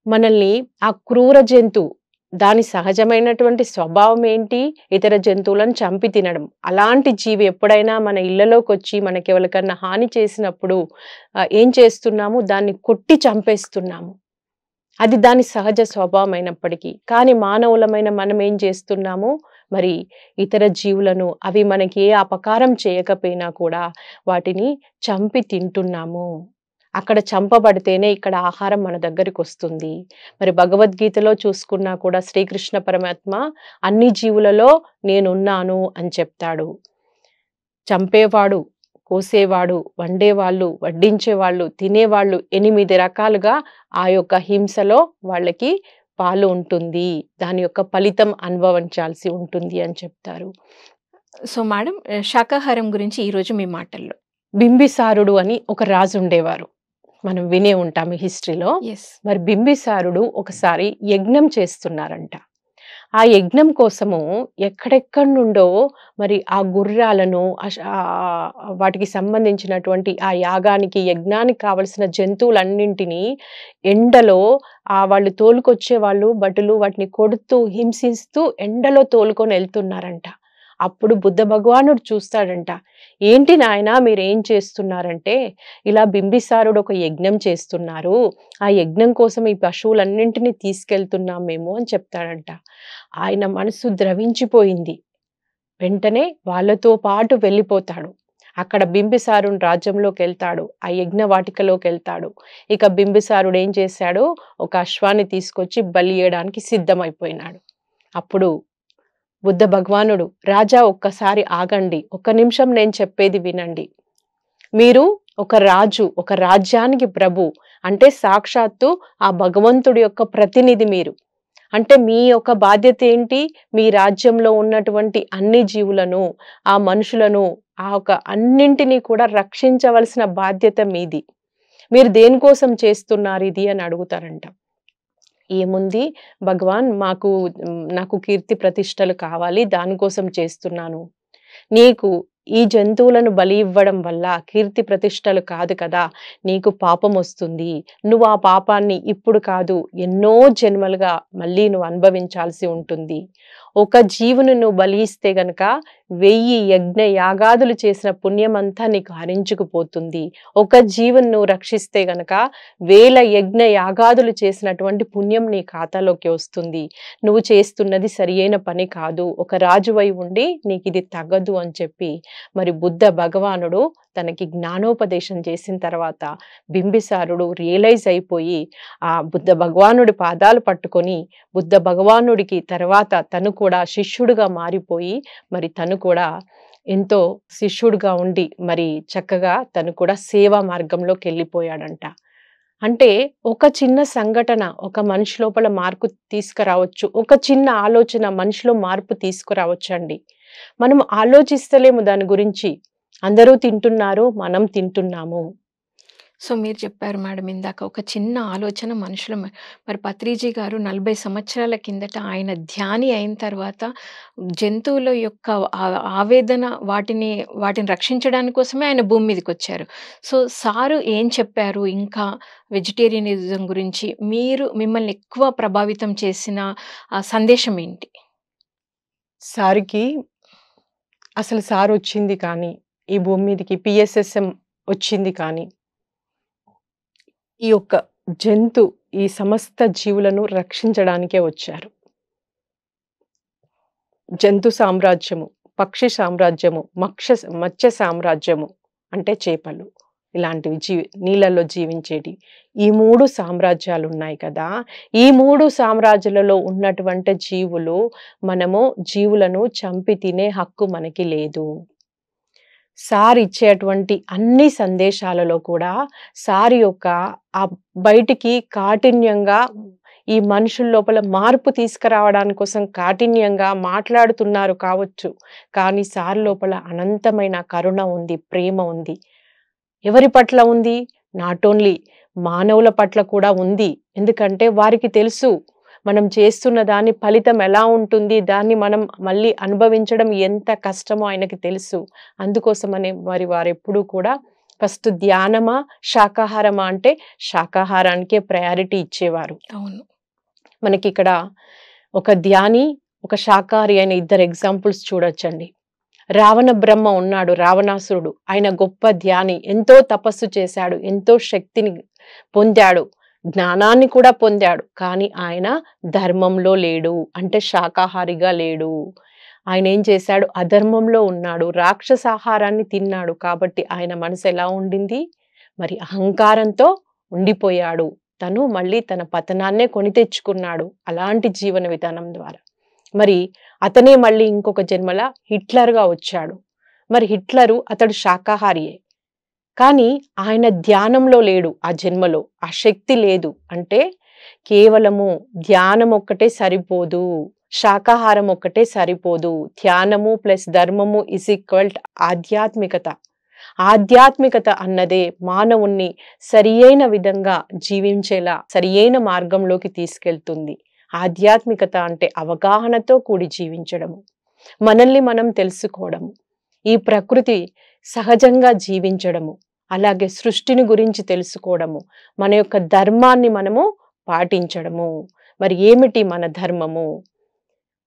మనల్ని, ఆ క్రూర జంతువు దాని సహజమైనటువంటి స్వభావం ఏంటి? ఇతర జంతువులను చంపి తినడం. అలాంటి జీవి ఎప్పుడైనా మన ఇళ్ళలోకొచ్చి మనకెవరికన్నా హాని చేసినప్పుడు ఏం చేస్తున్నాము? దాన్ని కొట్టి చంపేస్తున్నాము. అది దాని సహజ స్వభావం అయినప్పటికీ. కానీ మానవులమైన మనం ఏం చేస్తున్నాము? మరి ఇతర జీవులను, అవి మనకి ఏ అపకారం చేయకపోయినా కూడా వాటిని చంపి తింటున్నాము. అక్కడ చంపబడితేనే ఇక్కడ ఆహారం మన దగ్గరికొస్తుంది. మరి భగవద్గీతలో చూసుకున్నా కూడా శ్రీకృష్ణ పరమాత్మ అన్ని జీవులలో నేనున్నాను అని చెప్తాడు. చంపేవాడు, కోసేవాడు, వండేవాళ్ళు, వడ్డించేవాళ్ళు, తినేవాళ్ళు 8 రకాలుగా ఆ యొక్క హింసలో వాళ్ళకి పాలు ఉంటుంది. దాని యొక్క ఫలితం అనుభవించాల్సి ఉంటుంది అని చెప్తారు. సో మేడం, శాకాహారం గురించి ఈరోజు మీ మాటల్లో. బింబిసారుడు అని ఒక రాజు ఉండేవారు. మనం వినే ఉంటాం ఈ హిస్టరీలో. యెస్. మరి బింబిసారుడు ఒకసారి యజ్ఞం చేస్తున్నారంట. ఆ యజ్ఞం కోసము ఎక్కడెక్కడి నుండో మరి ఆ గుర్రాలను, వాటికి సంబంధించినటువంటి ఆ యాగానికి, యజ్ఞానికి కావలసిన జంతువులన్నింటినీ ఎండలో వాళ్ళు తోలుకొచ్చేవాళ్ళు భటులు వాటిని కొడుతూ, హింసిస్తూ ఎండలో తోలుకొని వెళ్తున్నారంట. అప్పుడు బుద్ధ భగవానుడు చూస్తాడంట. ఏంటి నాయనా మీరేం చేస్తున్నారంటే, ఇలా బింబిసారుడు ఒక యజ్ఞం చేస్తున్నారు. ఆ యజ్ఞం కోసం ఈ పశువులన్నింటినీ తీసుకెళ్తున్నాం మేము అని చెప్తాడంట. ఆయన మనసు ద్రవించిపోయింది. వెంటనే వాళ్ళతో పాటు వెళ్ళిపోతాడు. అక్కడ బింబిసారుని రాజ్యంలోకెళ్తాడు. ఆ యజ్ఞ వాటికలోకెళ్తాడు. ఇక బింబిసారుడు ఏం చేశాడు? ఒక అశ్వాన్ని తీసుకొచ్చి బలి ఇయ్యడానికి సిద్ధమైపోయినాడు. అప్పుడు బుద్ధ భగవానుడు, రాజా ఒక్కసారి ఆగండి. ఒక్క నిమిషం నేను చెప్పేది వినండి. మీరు ఒక రాజు, ఒక రాజ్యానికి ప్రభు. అంటే సాక్షాత్తు ఆ భగవంతుడి యొక్క ప్రతినిధి మీరు. అంటే మీ యొక్క బాధ్యత ఏంటి? మీ రాజ్యంలో ఉన్నటువంటి అన్ని జీవులను, ఆ మనుషులను, అన్నింటినీ కూడా రక్షించవలసిన బాధ్యత మీది. మీరు దేనికోసం చేస్తున్నారు ఇది అని అడుగుతారంట. ఏముంది భగవాన్, నాకు కీర్తి ప్రతిష్టలు కావాలి, దానికోసం చేస్తున్నాను. నీకు ఈ జంతువులను బలి ఇవ్వడం వల్ల కీర్తి ప్రతిష్టలు కాదు కదా, నీకు పాపం వస్తుంది. నువ్వు ఆ పాపాన్ని ఇప్పుడు కాదు, ఎన్నో జన్మలుగా మళ్ళీ నువ్వు అనుభవించాల్సి ఉంటుంది. ఒక జీవును నువ్వు బలిస్తే గనక 1000 యజ్ఞ యాగాదులు చేసిన పుణ్యమంతా నీకు హరించుకుపోతుంది. ఒక జీవును నువ్వు రక్షిస్తే గనక 1000 యజ్ఞ యాగాదులు చేసినటువంటి పుణ్యం నీ ఖాతాలోకి వస్తుంది. నువ్వు చేస్తున్నది సరియైన పని కాదు, ఒక రాజువై ఉండి నీకు ఇది తగదు అని చెప్పి మరి బుద్ధ భగవానుడు తనకి జ్ఞానోపదేశం చేసిన తర్వాత బింబిసారుడు రియలైజ్ అయిపోయి ఆ బుద్ధ భగవానుడి పాదాలు పట్టుకొని బుద్ధ భగవానుడికి తర్వాత తను కూడా శిష్యుడిగా మారిపోయి మరి తను కూడా ఎంతో శిష్యుడిగా ఉండి మరి చక్కగా తను కూడా సేవా మార్గంలోకి వెళ్ళిపోయాడంట. అంటే ఒక చిన్న సంఘటన ఒక మనిషి లోపల మార్పు తీసుకురావచ్చు, ఒక చిన్న ఆలోచన మనిషిలో మార్పు తీసుకురావచ్చు అండి. మనం ఆలోచిస్తలేము దాని గురించి. అందరూ తింటున్నారు, మనం తింటున్నాము. సో మీరు చెప్పారు మేడం ఇందాక ఒక చిన్న ఆలోచన మనుషుల మరి పత్రిజీ గారు 40 సంవత్సరాల కిందట ఆయన ధ్యాని అయిన తర్వాత జంతువుల యొక్క ఆవేదన వాటిని రక్షించడానికి కోసమే ఆయన భూమి మీదకి వచ్చారు. సో సారు ఏం చెప్పారు ఇంకా వెజిటేరియనిజం గురించి మిమ్మల్ని ఎక్కువ ప్రభావితం చేసిన సందేశం ఏంటి? సార్కి అసలు సార్ వచ్చింది కానీ ఈ భూమి మీదకి పిఎస్ఎస్ఎం వచ్చింది కానీ ఈ యొక్క ఈ సమస్త జీవులను రక్షించడానికే వచ్చారు. జంతు సామ్రాజ్యము, పక్షి సామ్రాజ్యము, మత్స్య సామ్రాజ్యము అంటే చేపలు ఇలాంటివి నీళ్ళల్లో జీవించేటి ఈ 3 సామ్రాజ్యాలు ఉన్నాయి కదా. ఈ 3 సామ్రాజ్యాలలో ఉన్నటువంటి జీవులను చంపి తినే హక్కు మనకి లేదు. సార్ ఇచ్చేటువంటి అన్ని సందేశాలలో కూడా సార్ యొక్క ఆ బయటికి కాఠిన్యంగా ఈ మనుషుల లోపల మార్పు తీసుకురావడానికి కోసం కాఠిన్యంగా మాట్లాడుతున్నారు కావచ్చు, కానీ సార్ లోపల అనంతమైన కరుణ ఉంది, ప్రేమ ఉంది. ఎవరి పట్ల ఉంది? నాట్ ఓన్లీ మానవుల పట్ల కూడా ఉంది. ఎందుకంటే వారికి తెలుసు మనం చేస్తున్న దాని ఫలితం ఎలా ఉంటుంది, దాన్ని మనం మళ్ళీ అనుభవించడం ఎంత కష్టమో ఆయనకి తెలుసు. అందుకోసమని వారెప్పుడూ కూడా ఫస్ట్ ధ్యానమా శాకాహారమా అంటే శాకాహారానికే ప్రయారిటీ ఇచ్చేవారు. అవును. మనకి ఇక్కడ ఒక ధ్యాని ఒక శాకాహారి అయిన 2 ఎగ్జాంపుల్స్ చూడొచ్చండి. రావణ బ్రహ్మ ఉన్నాడు, రావణాసురుడు. ఆయన గొప్ప ధ్యాని, ఎంతో తపస్సు చేశాడు, ఎంతో శక్తిని పొందాడు, జ్ఞానాన్ని కూడా పొందాడు. కానీ ఆయన ధర్మంలో లేడు, అంటే శాకాహారిగా లేడు. ఆయన ఏం చేశాడు? అధర్మంలో ఉన్నాడు, రాక్షసాహారాన్ని తిన్నాడు. కాబట్టి ఆయన మనసు ఎలా ఉండింది? మరి అహంకారంతో ఉండిపోయాడు. తను మళ్ళీ తన పతనాన్నే కొని తెచ్చుకున్నాడు అలాంటి జీవన విధానం ద్వారా. మరి అతనే మళ్ళీ ఇంకొక జన్మల హిట్లర్గా వచ్చాడు. మరి అతడు శాకాహారియే, కానీ ఆయన ధ్యానంలో లేడు. ఆ జన్మలో ఆ శక్తి లేదు. అంటే కేవలము ధ్యానం ఒక్కటే సరిపోదు, శాకాహారం ఒక్కటే సరిపోదు. ధ్యానము ప్లస్ ధర్మము ఈజ్ ఈక్వల్ ఆధ్యాత్మికత. ఆధ్యాత్మికత అన్నదే మానవుణ్ణి సరియైన విధంగా జీవించేలా సరియైన మార్గంలోకి తీసుకెళ్తుంది. ఆధ్యాత్మికత అంటే అవగాహనతో కూడి జీవించడము, మనల్ని మనం తెలుసుకోవడము, ఈ ప్రకృతి సహజంగా జీవించడము, అలాగే సృష్టిని గురించి తెలుసుకోవడము, మన యొక్క ధర్మాన్ని మనము పాటించడము. మరి ఏమిటి మన ధర్మము?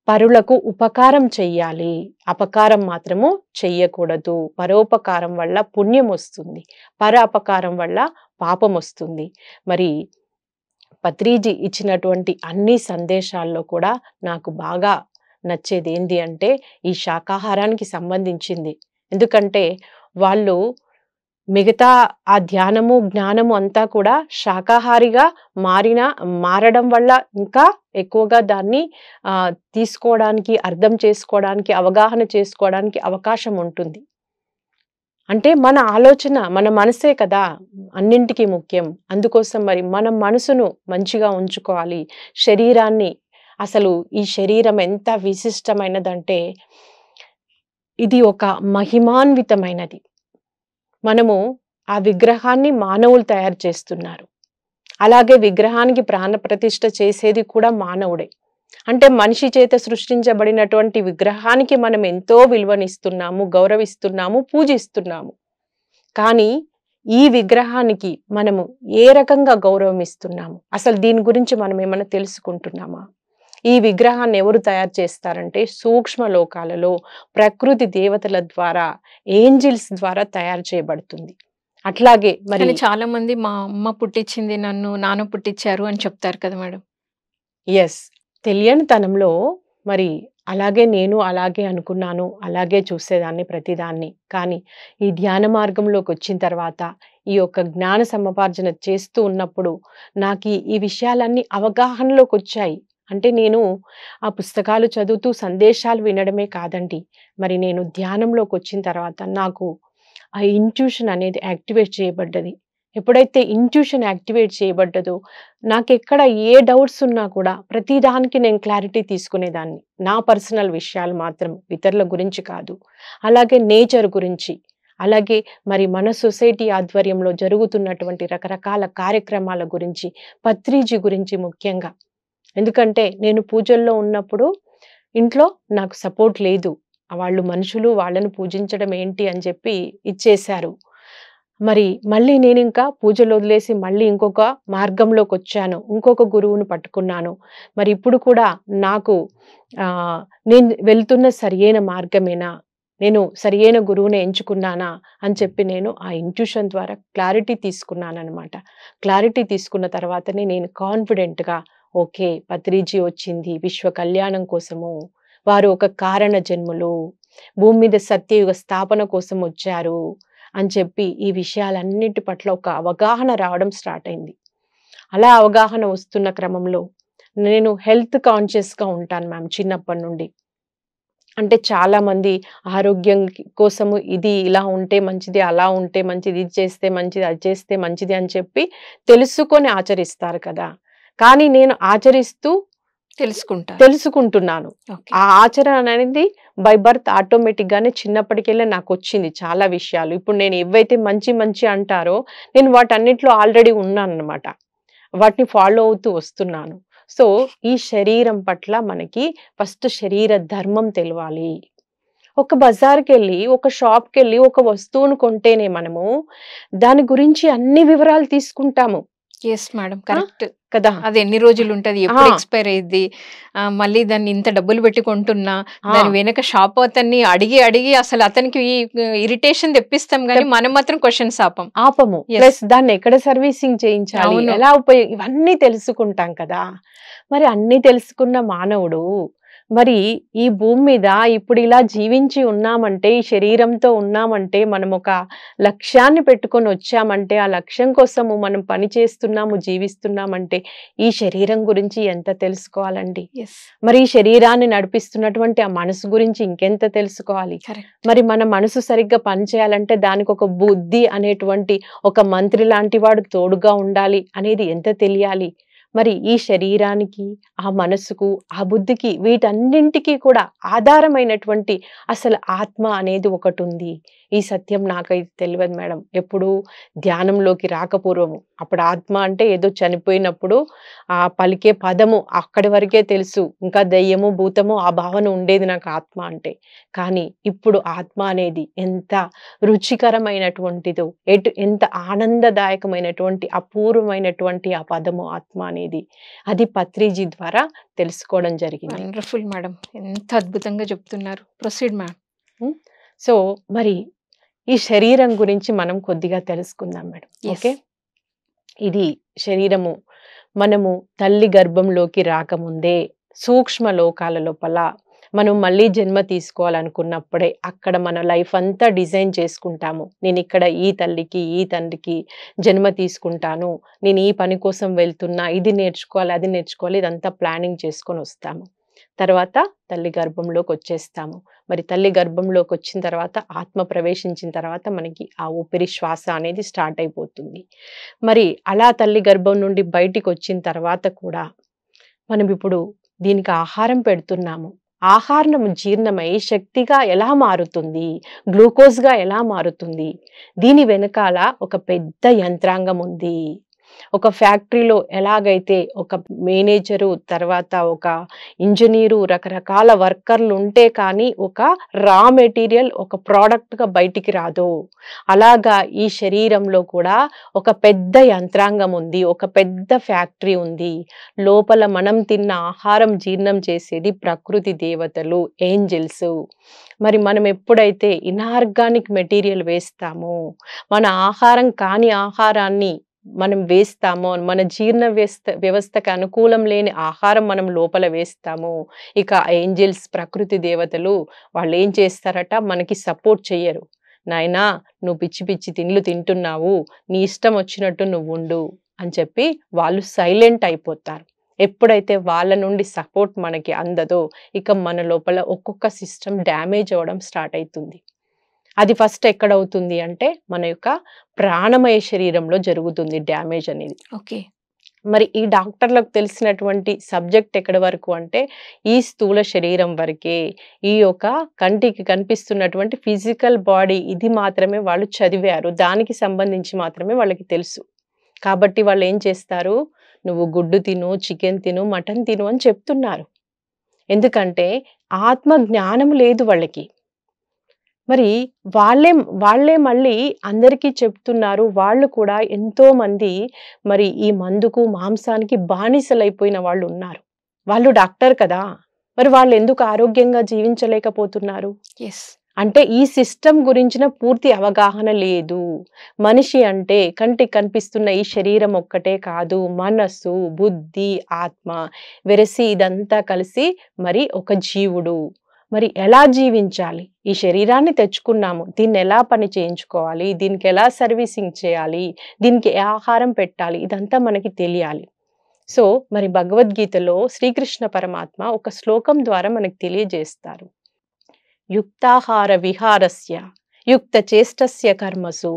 పరులకు ఉపకారం చెయ్యాలి, అపకారం మాత్రము చెయ్యకూడదు. పరోపకారం వల్ల పుణ్యం వస్తుంది, పర అపకారం వల్ల పాపం వస్తుంది. మరి పత్రిజీ ఇచ్చినటువంటి అన్ని సందేశాల్లో కూడా నాకు బాగా నచ్చేది ఏంటి అంటే ఈ శాకాహారానికి సంబంధించింది. ఎందుకంటే వాళ్ళు మిగతా ఆ ధ్యానము జ్ఞానము అంతా కూడా శాకాహారిగా మారడం వల్ల ఇంకా ఎక్కువగా దాన్ని తీసుకోవడానికి, అర్థం చేసుకోవడానికి, అవగాహన చేసుకోవడానికి అవకాశం ఉంటుంది. అంటే మన ఆలోచన, మన మనసే కదా అన్నింటికీ ముఖ్యం. అందుకోసం మరి మన మనసును మంచిగా ఉంచుకోవాలి. శరీరాన్ని, అసలు ఈ శరీరం ఎంత విశిష్టమైనదంటే ఇది ఒక మహిమాన్వితమైనది. మనము ఆ విగ్రహాన్ని మానవులు తయారు చేస్తున్నారు, అలాగే విగ్రహానికి ప్రాణ ప్రతిష్ఠ చేసేది కూడా మానవుడే. అంటే మనిషి చేత సృష్టించబడినటువంటి విగ్రహానికి మనం ఎంతో విలువనిస్తున్నాము, గౌరవిస్తున్నాము, పూజిస్తున్నాము. కానీ ఈ విగ్రహానికి మనము ఏ రకంగా గౌరవం ఇస్తున్నాము? అసలు దీని గురించి మనం ఏమైనా తెలుసుకుంటున్నామా? ఈ విగ్రహాన్ని ఎవరు తయారు చేస్తారంటే సూక్ష్మ లోకాలలో ప్రకృతి దేవతల ద్వారా, ఏంజిల్స్ ద్వారా తయారు చేయబడుతుంది. అట్లాగే మరి కానీ చాలా మంది మా అమ్మ పుట్టించింది నన్ను, నాన్న పుట్టించారు అని చెప్తారు కదా మేడం. యెస్. తెలియని తనంలో మరి అలాగే నేను అలాగే అనుకున్నాను. అలాగే చూసేదాన్ని ప్రతిదాన్ని. కానీ ఈ ధ్యాన మార్గంలోకొచ్చిన తర్వాత, ఈ యొక్క జ్ఞాన సముపార్జన చేస్తూ ఉన్నప్పుడు నాకీ ఈ విషయాలన్నీ అవగాహనలోకొచ్చాయి. అంటే నేను ఆ పుస్తకాలు చదువుతూ సందేశాలు వినడమే కాదండి. మరి నేను ధ్యానంలోకొచ్చిన తర్వాత నాకు ఆ ఇంట్యూషన్ అనేది యాక్టివేట్ చేయబడ్డది. ఎప్పుడైతే ఇంట్యూషన్ యాక్టివేట్ చేయబడ్డదో నాకెక్కడ ఏ డౌట్స్ ఉన్నా కూడా ప్రతి దానికి నేను క్లారిటీ తీసుకునేదాన్ని. నా పర్సనల్ విషయాలు మాత్రం, ఇతరుల గురించి కాదు. అలాగే నేచర్ గురించి, అలాగే మరి మన సొసైటీ ఆధ్వర్యంలో జరుగుతున్నటువంటి రకరకాల కార్యక్రమాల గురించి, పత్రిజీ గురించి ముఖ్యంగా. ఎందుకంటే నేను పూజల్లో ఉన్నప్పుడు ఇంట్లో నాకు సపోర్ట్ లేదు. వాళ్ళు మనుషులు, వాళ్ళను పూజించడం ఏంటి అని చెప్పి ఇచ్చేశారు. మరి మళ్ళీ నేనింకా పూజలు వదిలేసి మళ్ళీ ఇంకొక మార్గంలోకొచ్చాను. ఇంకొక గురువును పట్టుకున్నాను. మరి ఇప్పుడు కూడా నాకు నేను వెళ్తున్న సరియైన మార్గమేనా? నేను సరియైన గురువుని ఎంచుకున్నానా? అని చెప్పి నేను ఆ ఇంట్యూషన్ ద్వారా క్లారిటీ తీసుకున్నాననమాట. క్లారిటీ తీసుకున్న తర్వాతనే నేను కాన్ఫిడెంట్‌గా ఓకే. పత్రిజీ వచ్చింది విశ్వ కళ్యాణం కోసము. వారు ఒక కారణ జన్ములు. భూమి మీద సత్యయుగ స్థాపన కోసం వచ్చారు అని చెప్పి ఈ విషయాలన్నిటి పట్ల ఒక అవగాహన రావడం స్టార్ట్ అయింది. అలా అవగాహన వస్తున్న క్రమంలో నేను హెల్త్ కాన్షియస్‌గా ఉంటాను మ్యామ్ చిన్నప్పటి నుండి. అంటే చాలామంది ఆరోగ్యం కోసము ఇది ఇలా ఉంటే మంచిది, అలా ఉంటే మంచిది, ఇది చేస్తే మంచిది, అది చేస్తే మంచిది అని చెప్పి తెలుసుకొని ఆచరిస్తారు కదా! కానీ నేను ఆచరిస్తూ తెలుసుకుంటున్నాను. ఓకే. ఆ ఆచరణ అనేది బై బర్త్ ఆటోమేటిక్‌గానే చిన్నప్పటికెళ్ళే నాకొచ్చింది చాలా విషయాలు. ఇప్పుడు నేను ఏవైతే మంచి మంచి అంటారో నేను వాటన్నిటిలో ఆల్రెడీ ఉన్నానన్నమాట. వాటిని ఫాలో అవుతూ వస్తున్నాను. సో, ఈ శరీరం పట్ల మనకి ఫస్ట్ శరీర ధర్మం తెలవాలి. ఒక బజార్‌కెళ్ళి, ఒక షాప్‌కెళ్ళి ఒక వస్తువును కొంటేనే మనము దాని గురించి అన్ని వివరాలు తీసుకుంటాము. Yes madam. కరెక్ట్. కదా! అది ఎన్ని రోజులుంటది? ఎప్పుడు ఆ! ఎక్స్‌పైర్ అయ్యిద్ది? మళ్ళీ దాన్ని ఇంత డబ్బులు పెట్టి కొంటున్నా, ఆ! దాని వెనక షాప్ అతన్ని అడిగి అసలు అతనికి ఇరిటేషన్ తెప్పిస్తాం గానీ, మనం మాత్రం క్వెషన్స్ ఆపం. ఆపము. యెస్. ప్లస్ దాన్ని ఎక్కడ సర్వీసింగ్ చేయించాలి? అవును. ఎలా ఇవన్నీ తెలుసుకుంటాం కదా! మరి అన్నీ తెలుసుకున్న మానవుడు మరి ఈ భూమి మీద ఇప్పుడు ఇలా జీవించి ఉన్నామంటే, ఈ శరీరంతో ఉన్నామంటే, మనం ఒక లక్ష్యాన్ని పెట్టుకొని వచ్చామంటే, ఆ లక్ష్యం కోసము మనం పని చేస్తున్నాము, జీవిస్తున్నామంటే, ఈ శరీరం గురించి ఎంత తెలుసుకోవాలండి? యెస్. మరి ఈ శరీరాన్ని నడిపిస్తున్నటువంటి ఆ మనసు గురించి ఇంకెంత తెలుసుకోవాలి? కరెక్ట్. మరి మన మనసు సరిగ్గా పనిచేయాలంటే దానికి ఒక బుద్ధి అనేటువంటి ఒక మంత్రి లాంటి వాడు తోడుగా ఉండాలి అనేది ఎంత తెలియాలి? మరి ఈ శరీరానికి, ఆ మనసుకు, ఆ బుద్ధికి వీటన్నింటికి కూడా ఆధారమైనటువంటి అసలు ఆత్మ అనేది ఒకటుంది. ఈ సత్యం నాకైతే తెలవదు మేడం. ఎప్పుడు ధ్యానంలోకి రాకపూర్వము. అప్పుడు ఆత్మ అంటే ఏదో చనిపోయినప్పుడు పలికే పదము అక్కడి వరకే తెలుసు. ఇంకా దెయ్యము, భూతము ఆ భావన ఉండేది నాకు ఆత్మ అంటే. కానీ ఇప్పుడు ఆత్మ అనేది ఎంత రుచికరమైనటువంటిదో, ఎంత ఆనందదాయకమైనటువంటి, అపూర్వమైనటువంటి ఆ పదము ఆత్మ అనేది. అది పత్రిజీ ద్వారా తెలుసుకోవడం జరిగింది. Wonderful madam. ఎంత అద్భుతంగా చెప్తున్నారు. Proceed ma'am. హ్మ్. సో, మరి ఈ శరీరం గురించి మనం కొద్దిగా తెలుసుకుందాం మేడం. యెస్. ఓకే. ఇది శరీరము మనము తల్లి గర్భంలోకి రాకముందే సూక్ష్మ లోకాల లోపల మనం మళ్ళీ జన్మ తీసుకోవాలనుకున్నప్పుడే అక్కడ మన లైఫ్ అంతా డిజైన్ చేసుకుంటాము. నేను ఇక్కడ ఈ తల్లికి, ఈ తండ్రికి జన్మ తీసుకుంటాను. నేను ఈ పని కోసం వెళ్తున్నా. ఇది నేర్చుకోవాలి, అది నేర్చుకోవాలి. ఇదంతా ప్లానింగ్ చేసుకొని వస్తాము. తర్వాత తల్లి గర్భంలోకి వచ్చేస్తాము. మరి తల్లి గర్భంలోకి వచ్చిన తర్వాత ఆత్మ ప్రవేశించిన తర్వాత మనకి ఆ ఊపిరి శ్వాస అనేది స్టార్ట్ అయిపోతుంది. మరి అలా తల్లి గర్భం నుండి బయటికి వచ్చిన తర్వాత కూడా మనం ఇప్పుడు దీనికి ఆహారం పెడుతున్నాము. ఆహారం జీర్ణమై శక్తిగా ఎలా మారుతుంది? గ్లూకోజ్‌గా ఎలా మారుతుంది? దీని వెనకాల ఒక పెద్ద యంత్రాంగం ఉంది. ఒక ఫ్యాక్టరీలో ఎలాగైతే ఒక మేనేజరు, తర్వాత ఒక ఇంజినీరు, రకరకాల వర్కర్లు ఉంటే కానీ ఒక రా మెటీరియల్ ఒక ప్రోడక్ట్‌గా బయటికి రాదు. అలాగా ఈ శరీరంలో కూడా ఒక పెద్ద యంత్రాంగం ఉంది. ఒక పెద్ద ఫ్యాక్టరీ ఉంది. లోపల మనం తిన్న ఆహారం జీర్ణం చేసేది ప్రకృతి దేవతలు, ఏంజెల్స్. మరి మనం ఎప్పుడైతే ఇనార్గానిక్ మెటీరియల్ వేస్తామో, మన ఆహారం కాని ఆహారాన్ని మనం వేస్తామో, మన జీర్ణ వ్యవస్థకి అనుకూలం లేని ఆహారం మనం లోపల వేస్తామో, ఇక ఏంజెల్స్ ప్రకృతి దేవతలు వాళ్ళేం చేస్తారట, మనకి సపోర్ట్ చెయ్యరు. నాయనా నువ్వు పిచ్చి పిచ్చి తిండ్లు తింటున్నావు, నీ ఇష్టం వచ్చినట్టు నువ్వుండు అని చెప్పి వాళ్ళు సైలెంట్ అయిపోతారు. ఎప్పుడైతే వాళ్ళ నుండి సపోర్ట్ మనకి అందదో, ఇక మన లోపల ఒక్కొక్క సిస్టమ్ డ్యామేజ్ అవ్వడం స్టార్ట్ అవుతుంది. అది ఫస్ట్ ఎక్కడవుతుంది అంటే మన యొక్క ప్రాణమయ శరీరంలో జరుగుతుంది డ్యామేజ్ అనేది. ఓకే. మరి ఈ డాక్టర్లకు తెలిసినటువంటి సబ్జెక్ట్ ఎక్కడి వరకు అంటే ఈ స్థూల శరీరం వరకే. ఈ యొక్క కంటికి కనిపిస్తున్నటువంటి ఫిజికల్ బాడీ ఇది మాత్రమే వాళ్ళు చదివారు. దానికి సంబంధించి మాత్రమే వాళ్ళకి తెలుసు. కాబట్టి వాళ్ళు ఏం చేస్తారు, నువ్వు గుడ్డు తిను, చికెన్ తిను, మటన్ తిను అని చెప్తున్నారు. ఎందుకంటే ఆత్మ జ్ఞానం లేదు వాళ్ళకి. మరి వాళ్ళే మళ్ళీ అందరికీ చెప్తున్నారు. వాళ్ళు కూడా ఎంతో మంది మరి ఈ మందుకు, మాంసానికి బానిసలైపోయిన వాళ్ళు ఉన్నారు. వాళ్ళు డాక్టర్ కదా! మరి వాళ్ళు ఎందుకు ఆరోగ్యంగా జీవించలేకపోతున్నారు? యెస్. అంటే ఈ సిస్టమ్ గురించిన పూర్తి అవగాహన లేదు. మనిషి అంటే కంటికి కనిపిస్తున్న ఈ శరీరం ఒక్కటే కాదు. మనస్సు, బుద్ధి, ఆత్మ వెరసి ఇదంతా కలిసి మరి ఒక జీవుడు. మరి ఎలా జీవించాలి? ఈ శరీరాన్ని తెచ్చుకున్నాము. దీన్ని ఎలా పని చేయించుకోవాలి? దీనికి ఎలా సర్వీసింగ్ చేయాలి? దీనికి ఏ ఆహారం పెట్టాలి? ఇదంతా మనకి తెలియాలి. సో మరి భగవద్గీతలో శ్రీకృష్ణ పరమాత్మ ఒక శ్లోకం ద్వారా మనకు తెలియజేస్తారు. యుక్తాహార విహారస్య యుక్త చేష్టస్య కర్మసు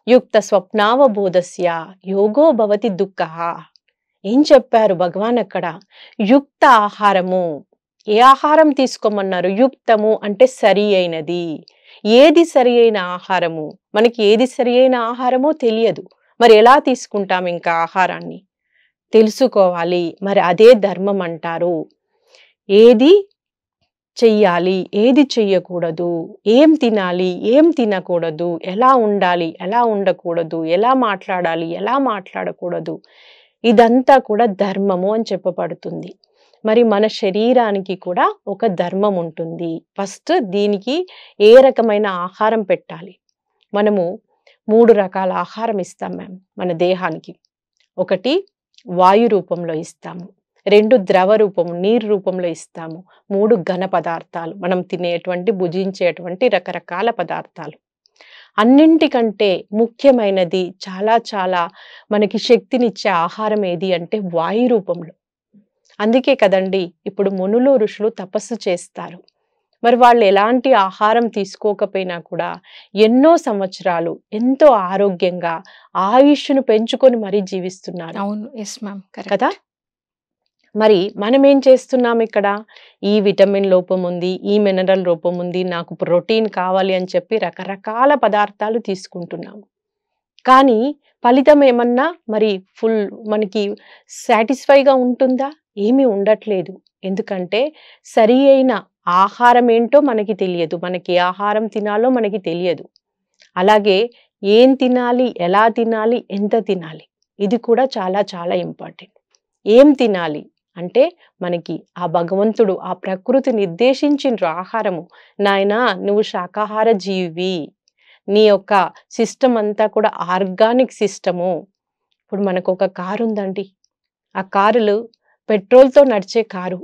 యుక్త స్వప్నావబోధస్య యోగో భవతి దుఃఖః. ఏం చెప్పారు భగవాన్ అక్కడ? యుక్త ఆహారము. ఏ ఆహారం తీసుకోమన్నారు? యుక్తము అంటే సరి అయినది. ఏది సరి అయిన ఆహారము? మనకి ఏది సరి అయిన ఆహారమో తెలియదు. మరి ఎలా తీసుకుంటాం ఇంకా ఆహారాన్ని? తెలుసుకోవాలి. మరి అదే ధర్మం అంటారు. ఏది చెయ్యాలి, ఏది చెయ్యకూడదు, ఏం తినాలి, ఏం తినకూడదు, ఎలా ఉండాలి, ఎలా ఉండకూడదు, ఎలా మాట్లాడాలి, ఎలా మాట్లాడకూడదు, ఇదంతా కూడా ధర్మము అని చెప్పబడుతుంది. మరి మన శరీరానికి కూడా ఒక ధర్మం ఉంటుంది. ఫస్ట్ దీనికి ఏ రకమైన ఆహారం పెట్టాలి? మనము 3 రకాల ఆహారం ఇస్తాం మన దేహానికి. ఒకటి వాయు రూపంలో ఇస్తాము, 2 ద్రవ రూపము నీరు రూపంలో ఇస్తాము, 3 ఘన పదార్థాలు మనం తినేటువంటి భుజించేటువంటి రకరకాల పదార్థాలు. అన్నింటికంటే ముఖ్యమైనది చాలా మనకి శక్తినిచ్చే ఆహారం ఏది అంటే వాయు రూపంలో. అందుకే కదండి ఇప్పుడు మునులు ఋషులు తపస్సు చేస్తారు. మరి వాళ్ళు ఎలాంటి ఆహారం తీసుకోకపోయినా కూడా ఎన్నో సంవత్సరాలు ఎంతో ఆరోగ్యంగా ఆయుష్ను పెంచుకొని మరీ జీవిస్తున్నారు. అవును. Yes ma'am. కదా! మరి మనం ఏం చేస్తున్నాం ఇక్కడ? ఈ విటమిన్ లోపం ఉంది, ఈ మినరల్ లోపం ఉంది, నాకు ప్రోటీన్ కావాలి అని చెప్పి రకరకాల పదార్థాలు తీసుకుంటున్నాము. కానీ ఫలితం ఏమన్నా మరి ఫుల్ మనకి సాటిస్ఫైగా ఉంటుందా? ఏమీ ఉండట్లేదు. ఎందుకంటే సరి అయిన ఆహారం ఏంటో మనకి తెలియదు. మనకి ఏ ఆహారం తినాలో మనకి తెలియదు. అలాగే ఏం తినాలి, ఎలా తినాలి, ఎంత తినాలి, ఇది కూడా చాలా ఇంపార్టెంట్. ఏం తినాలి అంటే మనకి ఆ భగవంతుడు, ఆ ప్రకృతి నిర్దేశించిండ్రు ఆహారము. నాయనా నువ్వు శాకాహార జీవి, నీ యొక్క సిస్టమ్ అంతా కూడా ఆర్గానిక్ సిస్టము. ఇప్పుడు మనకు ఒక కారు ఉందండి. ఆ కారులు పెట్రోల్తో నడిచే కారు.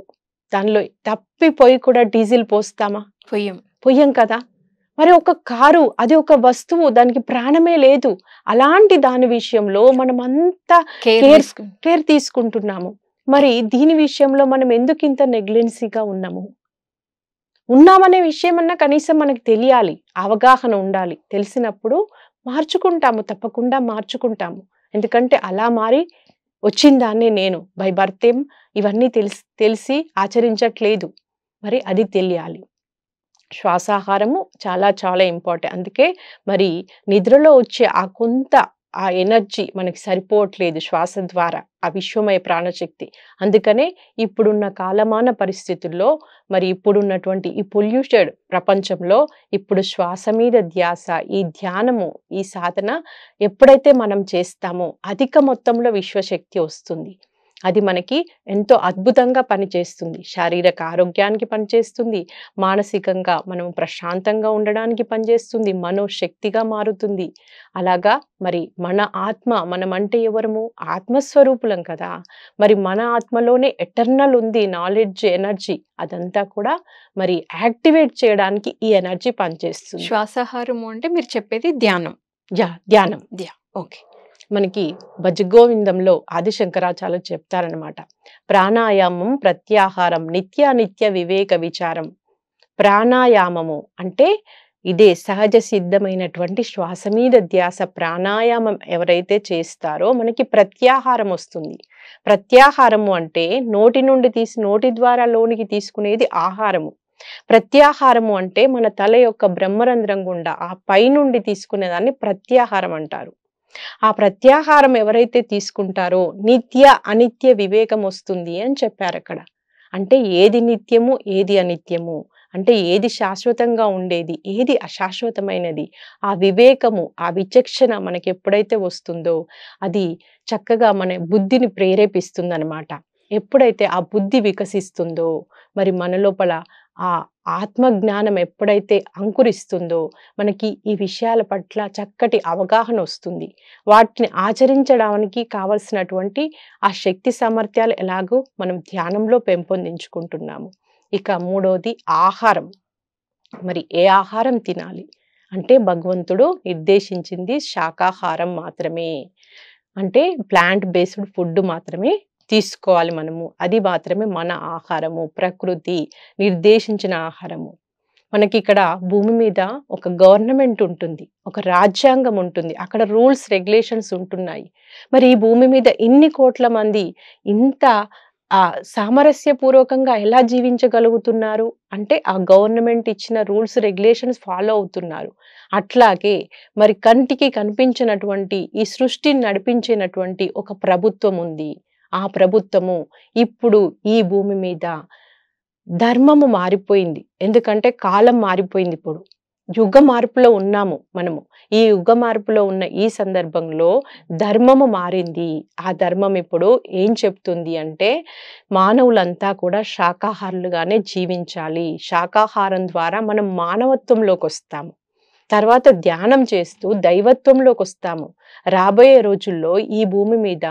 దానిలో తప్పిపోయి కూడా డీజిల్ పోస్తామా? పొయ్యం కదా. మరి ఒక కారు అది ఒక వస్తువు, దానికి ప్రాణమే లేదు. అలాంటి దాని విషయంలో మనం అంతా కేర్ తీసుకుంటున్నాము. మరి దీని విషయంలో మనం ఎందుకు ఇంత నెగ్లెన్సీగా ఉన్నామనే విషయం అన్నా కనీసం మనకు తెలియాలి, అవగాహన ఉండాలి. తెలిసినప్పుడు మార్చుకుంటాము, తప్పకుండా మార్చుకుంటాము. ఎందుకంటే అలా మారి వచ్చిన దాన్నే నేను బై బర్త్ ఇవన్నీ తెలిసి ఆచరించట్లేదు. మరి అది తెలియాలి. శ్వాసాహారము చాలా ఇంపార్టెంట్. అందుకే మరి నిద్రలో వచ్చే ఆ కొంత ఆ ఎనర్జీ మనకి సరిపోవట్లేదు శ్వాస ద్వారా, ఆ విశ్వమయ ప్రాణశక్తి. అందుకనే ఇప్పుడున్న కాలమాన పరిస్థితుల్లో మరి ఇప్పుడున్నటువంటి ఈ పొల్యూటెడ్ ప్రపంచంలో ఇప్పుడు శ్వాస మీద ధ్యాస, ఈ ధ్యానము, ఈ సాధన ఎప్పుడైతే మనం చేస్తామో అధిక మొత్తంలో విశ్వశక్తి వస్తుంది. అది మనకి ఎంతో అద్భుతంగా పనిచేస్తుంది. శారీరక ఆరోగ్యానికి పనిచేస్తుంది, మానసికంగా మనం ప్రశాంతంగా ఉండడానికి పనిచేస్తుంది, మనోశక్తిగా మారుతుంది. అలాగా మరి మన ఆత్మ, మనమంటే ఎవరము? ఆత్మస్వరూపులం కదా. మరి మన ఆత్మలోనే ఎటర్నల్ ఉంది నాలెడ్జ్, ఎనర్జీ. అదంతా కూడా మరి యాక్టివేట్ చేయడానికి ఈ ఎనర్జీ పనిచేస్తుంది. శ్వాసాహారము అంటే మీరు చెప్పేది ధ్యానం. ధ్యానం. ఓకే. మనకి భజగోవిందంలో ఆదిశంకరాచార్యులు చెప్తారనమాట. ప్రాణాయామం ప్రత్యాహారం నిత్య వివేక విచారం. ప్రాణాయామము అంటే ఇదే సహజ సిద్ధమైనటువంటి శ్వాస మీద ధ్యాస. ప్రాణాయామం ఎవరైతే చేస్తారో మనకి ప్రత్యాహారం వస్తుంది. ప్రత్యాహారము అంటే నోటి నుండి నోటి ద్వారా లోనికి తీసుకునేది ఆహారము. ప్రత్యాహారము అంటే మన తల యొక్క బ్రహ్మరంధ్రం గుండా ఆ పై నుండి తీసుకునేదాన్ని ప్రత్యాహారం అంటారు. ఆ ప్రత్యాహారం ఎవరైతే తీసుకుంటారో నిత్య అనిత్య వివేకం వస్తుంది అని చెప్పారు అక్కడ. అంటే ఏది నిత్యము, ఏది అనిత్యము, అంటే ఏది శాశ్వతంగా ఉండేది, ఏది అశాశ్వతమైనది, ఆ వివేకము, ఆ విచక్షణ మనకి ఎప్పుడైతే వస్తుందో అది చక్కగా మన బుద్ధిని ప్రేరేపిస్తుందన్నమాట. ఎప్పుడైతే ఆ బుద్ధి వికసిస్తుందో మరి మన లోపల ఆ ఆత్మజ్ఞానం ఎప్పుడైతే అంకురిస్తుందో మనకి ఈ విషయాల పట్ల చక్కటి అవగాహన వస్తుంది. వాటిని ఆచరించడానికి కావలసినటువంటి ఆ శక్తి సామర్థ్యాలు ఎలాగో మనం ధ్యానంలో పెంపొందించుకుంటున్నాము. ఇక మూడోది ఆహారం. మరి ఏ ఆహారం తినాలి అంటే భగవంతుడు నిర్దేశించింది శాకాహారం మాత్రమే. అంటే ప్లాంట్ బేస్డ్ ఫుడ్ మాత్రమే తీసుకోవాలి మనము. అది మాత్రమే మన ఆహారము, ప్రకృతి నిర్దేశించిన ఆహారము. మనకి ఇక్కడ భూమి మీద ఒక గవర్నమెంట్ ఉంటుంది, ఒక రాజ్యాంగం ఉంటుంది, అక్కడ రూల్స్ రెగ్యులేషన్స్ ఉంటున్నాయి. మరి ఈ భూమి మీద ఇన్ని కోట్ల మంది ఇంత సామరస్యపూర్వకంగా ఎలా జీవించగలుగుతున్నారు అంటే ఆ గవర్నమెంట్ ఇచ్చిన రూల్స్ రెగ్యులేషన్స్ ఫాలో అవుతున్నారు. అట్లాగే మరి కంటికి కనిపించినటువంటి ఈ సృష్టిని నడిపించినటువంటి ఒక ప్రభుత్వం ఉంది. ఆ ప్రభుత్వము ఇప్పుడు ఈ భూమి మీద ధర్మము మారిపోయింది. ఎందుకంటే కాలం మారిపోయింది. ఇప్పుడు యుగ మార్పులో ఉన్నాము మనము. ఈ యుగ మార్పులో ఉన్న ఈ సందర్భంలో ధర్మము మారింది. ఆ ధర్మం ఇప్పుడు ఏం చెప్తుంది అంటే మానవులంతా కూడా శాకాహారులుగానే జీవించాలి. శాకాహారం ద్వారా మనం మానవత్వంలోకి వస్తాము. తర్వాత ధ్యానం చేస్తూ దైవత్వంలోకి వస్తాము. రాబోయే రోజుల్లో ఈ భూమి మీద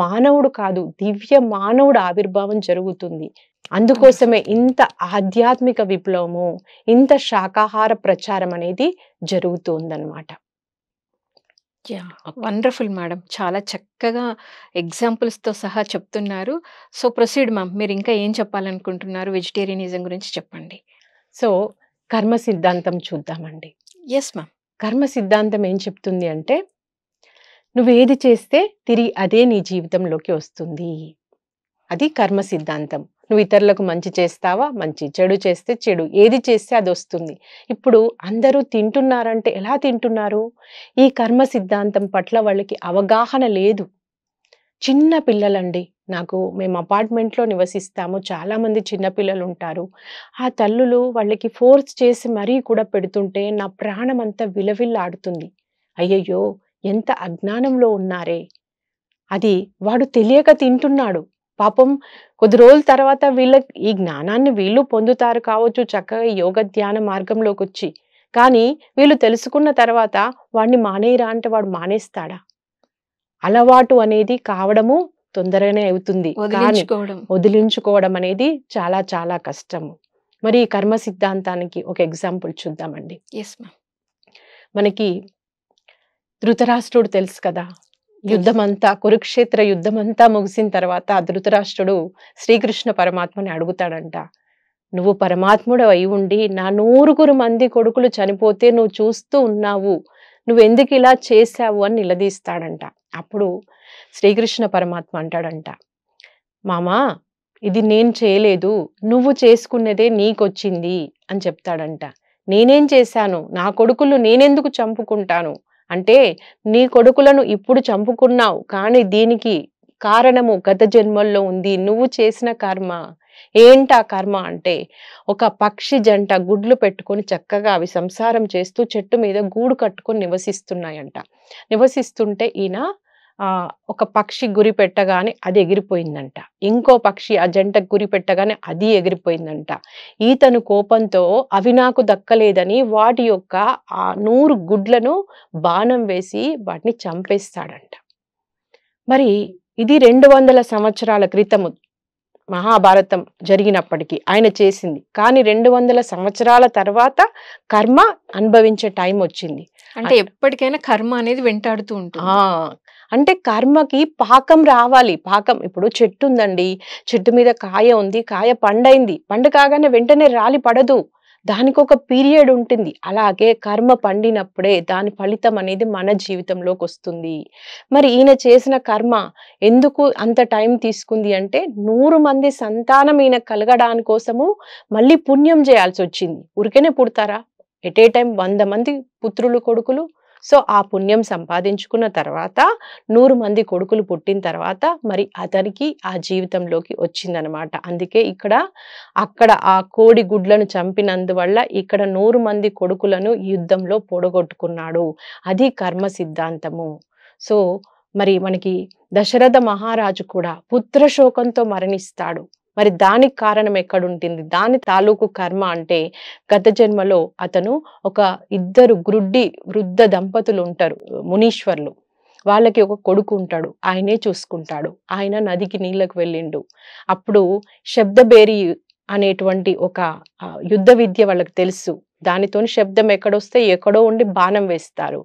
మానవుడు కాదు, దివ్య మానవుడు ఆవిర్భావం జరుగుతుంది. అందుకోసమే ఇంత ఆధ్యాత్మిక విప్లవము, ఇంత శాకాహార ప్రచారం అనేది జరుగుతుందన్నమాట. Wonderful madam. చాలా చక్కగా ఎగ్జాంపుల్స్తో సహా చెప్తున్నారు. So proceed ma'am. మీరు ఇంకా ఏం చెప్పాలనుకుంటున్నారు? వెజిటేరియనిజం గురించి చెప్పండి. సో కర్మ సిద్ధాంతం చూద్దామండి. Yes ma'am. కర్మ సిద్ధాంతం ఏం చెప్తుంది అంటే నువ్వు ఏది చేస్తే తిరిగి అదే నీ జీవితంలోకి వస్తుంది. అది కర్మ సిద్ధాంతం. నువ్వు ఇతరులకు మంచి చేస్తావా మంచి, చెడు చేస్తే చెడు, ఏది చేస్తే అది వస్తుంది. ఇప్పుడు అందరూ తింటున్నారంటే ఎలా తింటున్నారు? ఈ కర్మ సిద్ధాంతం పట్ల వాళ్ళకి అవగాహన లేదు. చిన్న పిల్లలండి. మేము అపార్ట్మెంట్లో నివసిస్తాము. చాలా మంది చిన్నపిల్లలు ఉంటారు. ఆ తల్లులు వాళ్ళకి ఫోర్స్ చేసి మరీ కూడా పెడుతుంటే నా ప్రాణం అంతా విలవిల్లాడుతుంది. అయ్యయ్యో, ఎంత అజ్ఞానంలో ఉన్నారే. అది వాడు తెలియక తింటున్నాడు. పాపం కొద్ది రోజుల తర్వాత ఈ జ్ఞానాన్ని వీళ్ళు పొందుతారు కావచ్చు చక్కగా యోగ ధ్యాన మార్గంలోకి వచ్చి. కానీ వీళ్ళు తెలుసుకున్న తర్వాత వాడిని మానేయరా అంటే వాడు మానేస్తాడా? అలవాటు అనేది కావడము తొందరగానే అవుతుంది, కానీ వదిలించుకోవడం అనేది చాలా చాలా కష్టము. మరి ఈ కర్మ సిద్ధాంతానికి ఒక ఎగ్జాంపుల్ చూద్దామండి. మనకి ధృతరాష్ట్రుడు తెలుసు కదా. యుద్ధమంతా, కురుక్షేత్ర యుద్ధమంతా ముగిసిన తర్వాత ధృతరాష్ట్రుడు శ్రీకృష్ణ పరమాత్మని అడుగుతాడంట, నువ్వు పరమాత్ముడు అయి ఉండి నా 100 మంది కొడుకులు చనిపోతే నువ్వు చూస్తూ ఉన్నావు, నువ్వెందుకు ఇలా చేశావు అని నిలదీస్తాడంట. అప్పుడు శ్రీకృష్ణ పరమాత్మ అంటాడంట, మామా ఇది నేను చేయలేదు, నువ్వు చేసుకున్నదే నీకొచ్చింది అని చెప్తాడంట. నేనేం చేశాను? నా కొడుకులు నేనెందుకు చంపుకుంటాను అంటే నీ కొడుకులను ఇప్పుడు చంపుకున్నావు, కానీ దీనికి కారణము గత జన్మల్లో ఉంది, నువ్వు చేసిన కర్మ. ఏంటా కర్మ అంటే, ఒక పక్షి జంట గుడ్లు పెట్టుకొని చక్కగా అవి సంసారం చేస్తూ చెట్టు మీద గూడు కట్టుకొని నివసిస్తున్నాయంట. నివసిస్తుంటే ఈయన ఒక పక్షి గురి పెట్టగానే అది ఎగిరిపోయిందంట. ఇంకో పక్షి ఆ జంటకు గురి పెట్టగానే అది ఎగిరిపోయిందంట. ఈతను కోపంతో అవి నాకు దక్కలేదని వాటి యొక్క ఆ 100 గుడ్లను బాణం వేసి వాటిని చంపేస్తాడంట. మరి ఇది 200 సంవత్సరాల క్రితము మహాభారతం జరిగినప్పటికీ ఆయన చేసింది. కానీ 200 సంవత్సరాల తర్వాత కర్మ అనుభవించే టైం వచ్చింది. అంటే ఎప్పటికైనా కర్మ అనేది వెంటాడుతూ ఉంటుంది. అంటే కర్మకి పాకం రావాలి. పాకం ఇప్పుడు చెట్టు ఉందండి, చెట్టు మీద కాయ ఉంది, కాయ పండైంది, పండు కాగానే వెంటనే రాలి పడదు, దానికి ఒక పీరియడ్ ఉంటుంది. అలాగే కర్మ పండినప్పుడే దాని ఫలితం అనేది మన జీవితంలోకి వస్తుంది. మరి ఈయన చేసిన కర్మ ఎందుకు అంత టైం తీసుకుంది అంటే 100 మంది సంతానం ఈయన కలగడాని కోసము మళ్ళీ పుణ్యం చేయాల్సి వచ్చింది. ఊరికేనే పుడతారా? ఎట్ ఏ టైం 100 మంది పుత్రులు కొడుకులు. సో ఆ పుణ్యం సంపాదించుకున్న తర్వాత 100 మంది కొడుకులు పుట్టిన తర్వాత మరి అతనికి ఆ జీవితంలోకి వచ్చిందనమాట. అందుకే అక్కడ ఆ కోడి గుడ్లను చంపినందువల్ల ఇక్కడ 100 మంది కొడుకులను యుద్ధంలో పొడగొట్టుకున్నాడు. అది కర్మ సిద్ధాంతము. సో మరి మనకి దశరథ మహారాజు కూడా పుత్రశోకంతో మరణిస్తాడు. మరి దానికి కారణం ఎక్కడుంటుంది? దాని తాలూకు కర్మ అంటే గత జన్మలో అతను ఒక 2 గ్రుడ్డి వృద్ధ దంపతులు ఉంటారు, మునీశ్వర్లు. వాళ్ళకి ఒక కొడుకు ఉంటాడు, ఆయనే చూసుకుంటాడు. ఆయన నదికి నీళ్ళకు వెళ్ళిండు. అప్పుడు శబ్దబేరి అనేటువంటి ఒక యుద్ధ విద్య వాళ్ళకి తెలుసు. దానితోని శబ్దం ఎక్కడొస్తే ఎక్కడో ఉండి బాణం వేస్తారు.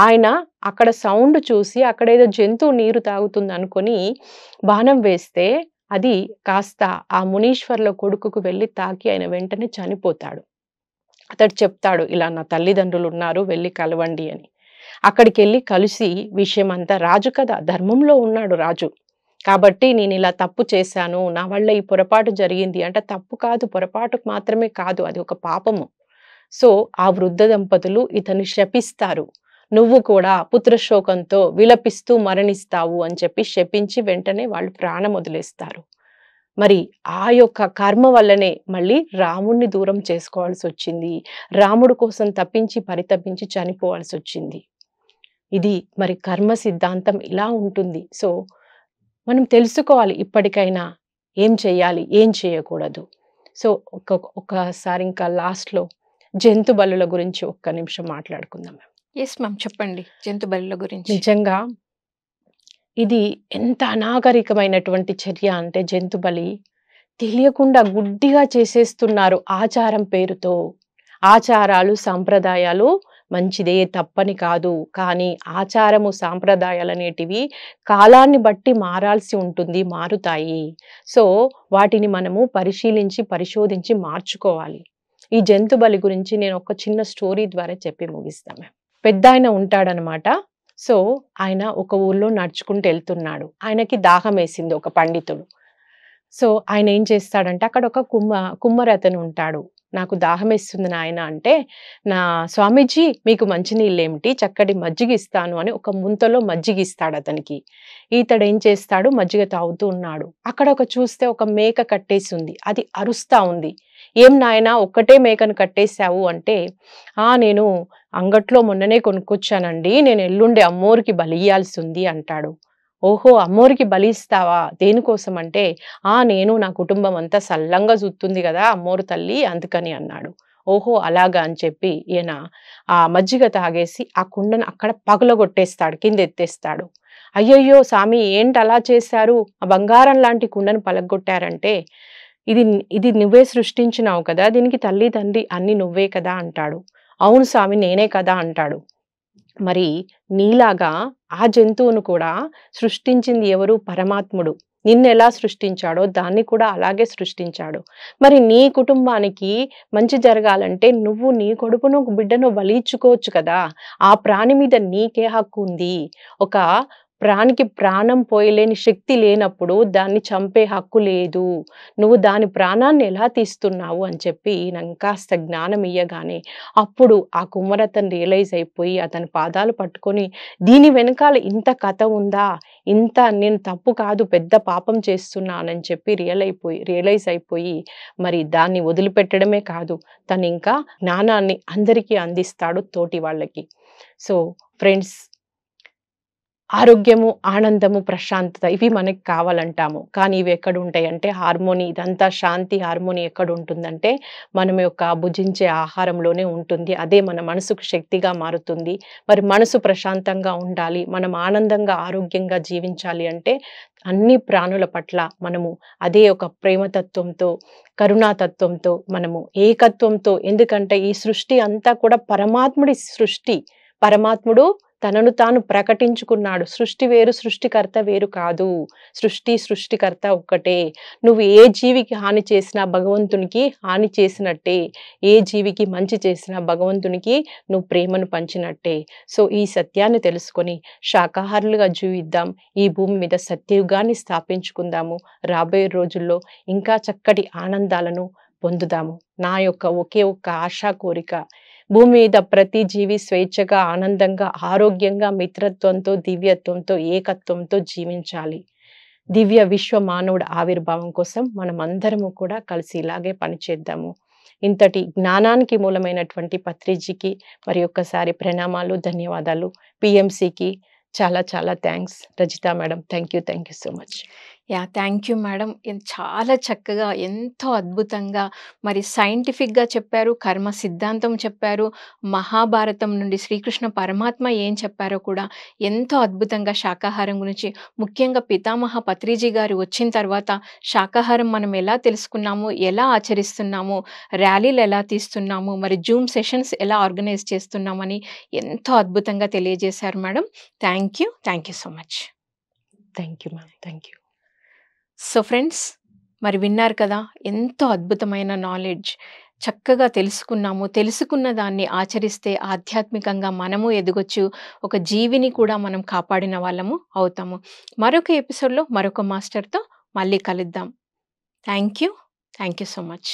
ఆయన అక్కడ సౌండ్ చూసి అక్కడ ఏదో జంతువు నీరు తాగుతుంది అనుకొని బాణం వేస్తే అది కాస్త ఆ మునీశ్వర్ల కొడుకుకు వెళ్ళి తాకి ఆయన వెంటనే చనిపోతాడు. అతడు చెప్తాడు, ఇలా నా తల్లిదండ్రులు ఉన్నారు, వెళ్ళి కలవండి అని. అక్కడికి వెళ్ళి కలిసి విషయం అంతా, రాజు కదా, ధర్మంలో ఉన్నాడు రాజు కాబట్టి, నేను ఇలా తప్పు చేశాను, నా వల్ల ఈ పొరపాటు జరిగింది అంటే, తప్పు కాదు, పొరపాటు మాత్రమే కాదు, అది ఒక పాపము. సో ఆ వృద్ధ దంపతులు ఇతన్ని శపిస్తారు, నువ్వు కూడా పుత్రశోకంతో విలపిస్తూ మరణిస్తావు అని చెప్పి శపించి వెంటనే వాళ్ళు ప్రాణం వదిలేస్తారు. మరి ఆ యొక్క కర్మ వల్లనే మళ్ళీ రాముణ్ణి దూరం చేసుకోవాల్సి వచ్చింది. రాముడు కోసం తప్పించి పరితపించి చనిపోవాల్సి వచ్చింది. ఇది మరి కర్మ సిద్ధాంతం ఇలా ఉంటుంది. సో మనం తెలుసుకోవాలి ఇప్పటికైనా ఏం చేయాలి, ఏం చేయకూడదు. సో ఒకసారి ఇంకా లాస్ట్లో జంతు బలుల గురించి ఒక్క నిమిషం మాట్లాడుకుందాం. ఎస్ మ్యామ్, చెప్పండి జంతు బలుల గురించి. నిజంగా ఇది ఎంత అనాగరికమైనటువంటి చర్య అంటే, జంతు బలి తెలియకుండా గుడ్డిగా చేసేస్తున్నారు ఆచారం పేరుతో. ఆచారాలు సాంప్రదాయాలు మంచిదే, తప్పని కాదు, కానీ ఆచారము సాంప్రదాయాలు అనేటివి కాలాన్ని బట్టి మారాల్సి ఉంటుంది, మారుతాయి. సో వాటిని మనము పరిశీలించి పరిశోధించి మార్చుకోవాలి. ఈ జంతు బలి గురించి నేను ఒక చిన్న స్టోరీ ద్వారా చెప్పి ముగిస్తాను. పెద్ద ఆయన ఉంటాడనమాట. సో ఆయన ఒక ఊర్లో నడుచుకుంటూ వెళ్తున్నాడు. ఆయనకి దాహం వేసింది, ఒక పండితుడు. సో ఆయన ఏం చేస్తాడంటే, అక్కడ ఒక కుమ్మరి అతను ఉంటాడు. నాకు దాహం వేస్తుంది నాయన అంటే, నా స్వామీజీ మీకు మంచినీళ్ళు ఏమిటి, చక్కటి మజ్జిగ ఇస్తాను అని ఒక ముంతలో మజ్జిగ ఇస్తాడు అతనికి. ఈతడు ఏం చేస్తాడు, మజ్జిగ తాగుతూ ఉన్నాడు. అక్కడ చూస్తే ఒక మేక కట్టేసి ఉంది, అది అరుస్తా ఉంది. ఏం నాయనా ఒక్కటే మేకను కట్టేశావు అంటే, నేను అంగట్లో మొన్ననే కొనుక్కొచ్చానండి, నేను ఎల్లుండి అమ్మోరికి బలి ఇయ్యాల్సి ఉంది అంటాడు. ఓహో, అమ్మోరికి బలి ఇస్తావా, దేనికోసం అంటే, నేను నా కుటుంబం అంతా సల్లంగా చూస్తుంది కదా అమ్మోరు తల్లి, అందుకని అన్నాడు. ఓహో అలాగా అని చెప్పి ఈయన ఆ మజ్జిగ తాగేసి ఆ కుండను అక్కడ పగలగొట్టేస్తాడు, కింద ఎత్తేస్తాడు. అయ్యయ్యో స్వామి ఏంటి అలా చేశారు, ఆ బంగారం లాంటి కుండను పలగొట్టారంటే, ఇది నువ్వే సృష్టించినావు కదా, దీనికి తల్లి తండ్రి అన్ని నువ్వే కదా అంటాడు. అవును స్వామి నేనే కదా అంటాడు. మరి నీలాగా ఆ జంతువును కూడా సృష్టించింది ఎవరు? పరమాత్ముడు. నిన్నెలా సృష్టించాడో దాన్ని కూడా అలాగే సృష్టించాడు. మరి నీ కుటుంబానికి మంచి జరగాలంటే నువ్వు నీ కొడుకును బిడ్డను బలి ఇచ్చుకోవచ్చు కదా, ఆ ప్రాణి మీద నీకే హక్కు ఉంది. ఒక ప్రాణికి ప్రాణం పోయలేని శక్తి లేనప్పుడు దాన్ని చంపే హక్కు లేదు. నువ్వు దాని ప్రాణాన్ని ఎలా తీస్తున్నావు అని చెప్పి ఇంకాస్త జ్ఞానం ఇయ్యగానే అప్పుడు ఆ కుమ్మరతను రియలైజ్ అయిపోయి అతని పాదాలు పట్టుకొని దీని వెనకాల ఇంత కథ ఉందా? ఇంత నేను తప్పు కాదు పెద్ద పాపం చేస్తున్నానని చెప్పి రియలైజ్ అయిపోయి మరి దాన్ని వదిలిపెట్టడమే కాదు తనింకా జ్ఞానాన్ని అందరికీ అందిస్తాడు తోటి వాళ్ళకి. సో ఫ్రెండ్స్, ఆరోగ్యము, ఆనందము, ప్రశాంతత ఇవి మనకి కావాలంటాము. కానీ ఇవి ఎక్కడుంటాయంటే హార్మోని ఇదంతా శాంతి, హార్మోని ఎక్కడుంటుందంటే మనం యొక్క భుజించే ఆహారంలోనే ఉంటుంది. అదే మన మనసుకు శక్తిగా మారుతుంది. మరి మనసు ప్రశాంతంగా ఉండాలి, మనం ఆనందంగా, ఆరోగ్యంగా జీవించాలి అంటే అన్ని ప్రాణుల పట్ల మనము అదే ఒక ప్రేమతత్వంతో, కరుణాతత్వంతో, మనము ఏకత్వంతో, ఎందుకంటే ఈ సృష్టి అంతా కూడా పరమాత్ముడి సృష్టి. పరమాత్ముడు తనను తాను ప్రకటించుకున్నాడు. సృష్టి వేరు, సృష్టికర్త వేరు కాదు. సృష్టికర్త ఒక్కటే. నువ్వు ఏ జీవికి హాని చేసినా భగవంతునికి హాని చేసినట్టే. ఏ జీవికి మంచి చేసినా భగవంతునికి నువ్వు ప్రేమను పంచినట్టే. సో ఈ సత్యాన్ని తెలుసుకొని శాకాహారులుగా జీవిద్దాం. ఈ భూమి మీద సత్యయుగాన్ని స్థాపించుకుందాము. రాబోయే రోజుల్లో ఇంకా చక్కటి ఆనందాలను పొందుదాము. నా యొక్క ఒకే ఒక్క ఆశా కోరిక, భూమి మీద ప్రతి జీవి స్వేచ్ఛగా, ఆనందంగా, ఆరోగ్యంగా, మిత్రత్వంతో, దివ్యత్వంతో, ఏకత్వంతో జీవించాలి. దివ్య విశ్వ మానవుడు ఆవిర్భావం కోసం మనం అందరము కూడా కలిసి ఇలాగే పనిచేద్దాము. ఇంతటి జ్ఞానానికి మూలమైనటువంటి పత్రిజీకి మరి ఒక్కసారి ప్రణామాలు, ధన్యవాదాలు. పిఎంసికి చాలా చాలా thanks. Rajitha madam, thank you so much. Thank you madam. చాలా చక్కగా, ఎంతో అద్భుతంగా మరి సైంటిఫిక్గా చెప్పారు, కర్మ సిద్ధాంతం చెప్పారు, మహాభారతం నుండి శ్రీకృష్ణ పరమాత్మ ఏం చెప్పారో కూడా ఎంతో అద్భుతంగా శాకాహారం గురించి, ముఖ్యంగా పితామహ పత్రిజీ గారు వచ్చిన తర్వాత శాకాహారం మనం ఎలా తెలుసుకున్నాము, ఎలా ఆచరిస్తున్నాము, ర్యాలీలు ఎలా తీస్తున్నాము, మరి జూమ్ సెషన్స్ ఎలా ఆర్గనైజ్ చేస్తున్నామని ఎంతో అద్భుతంగా తెలియజేశారు madam. Thank you so much. Thank you ma'am, thank you. So friends, మరి విన్నారు కదా, ఎంతో అద్భుతమైన నాలెడ్జ్ చక్కగా తెలుసుకున్నాము. తెలుసుకున్న దాన్ని ఆచరిస్తే ఆధ్యాత్మికంగా మనము ఎదగొచ్చు, ఒక జీవిని కూడా మనం కాపాడిన వాళ్ళము అవుతాము. మరొక ఎపిసోడ్లో మరొక మాస్టర్తో మళ్ళీ కలుద్దాం. Thank you so much.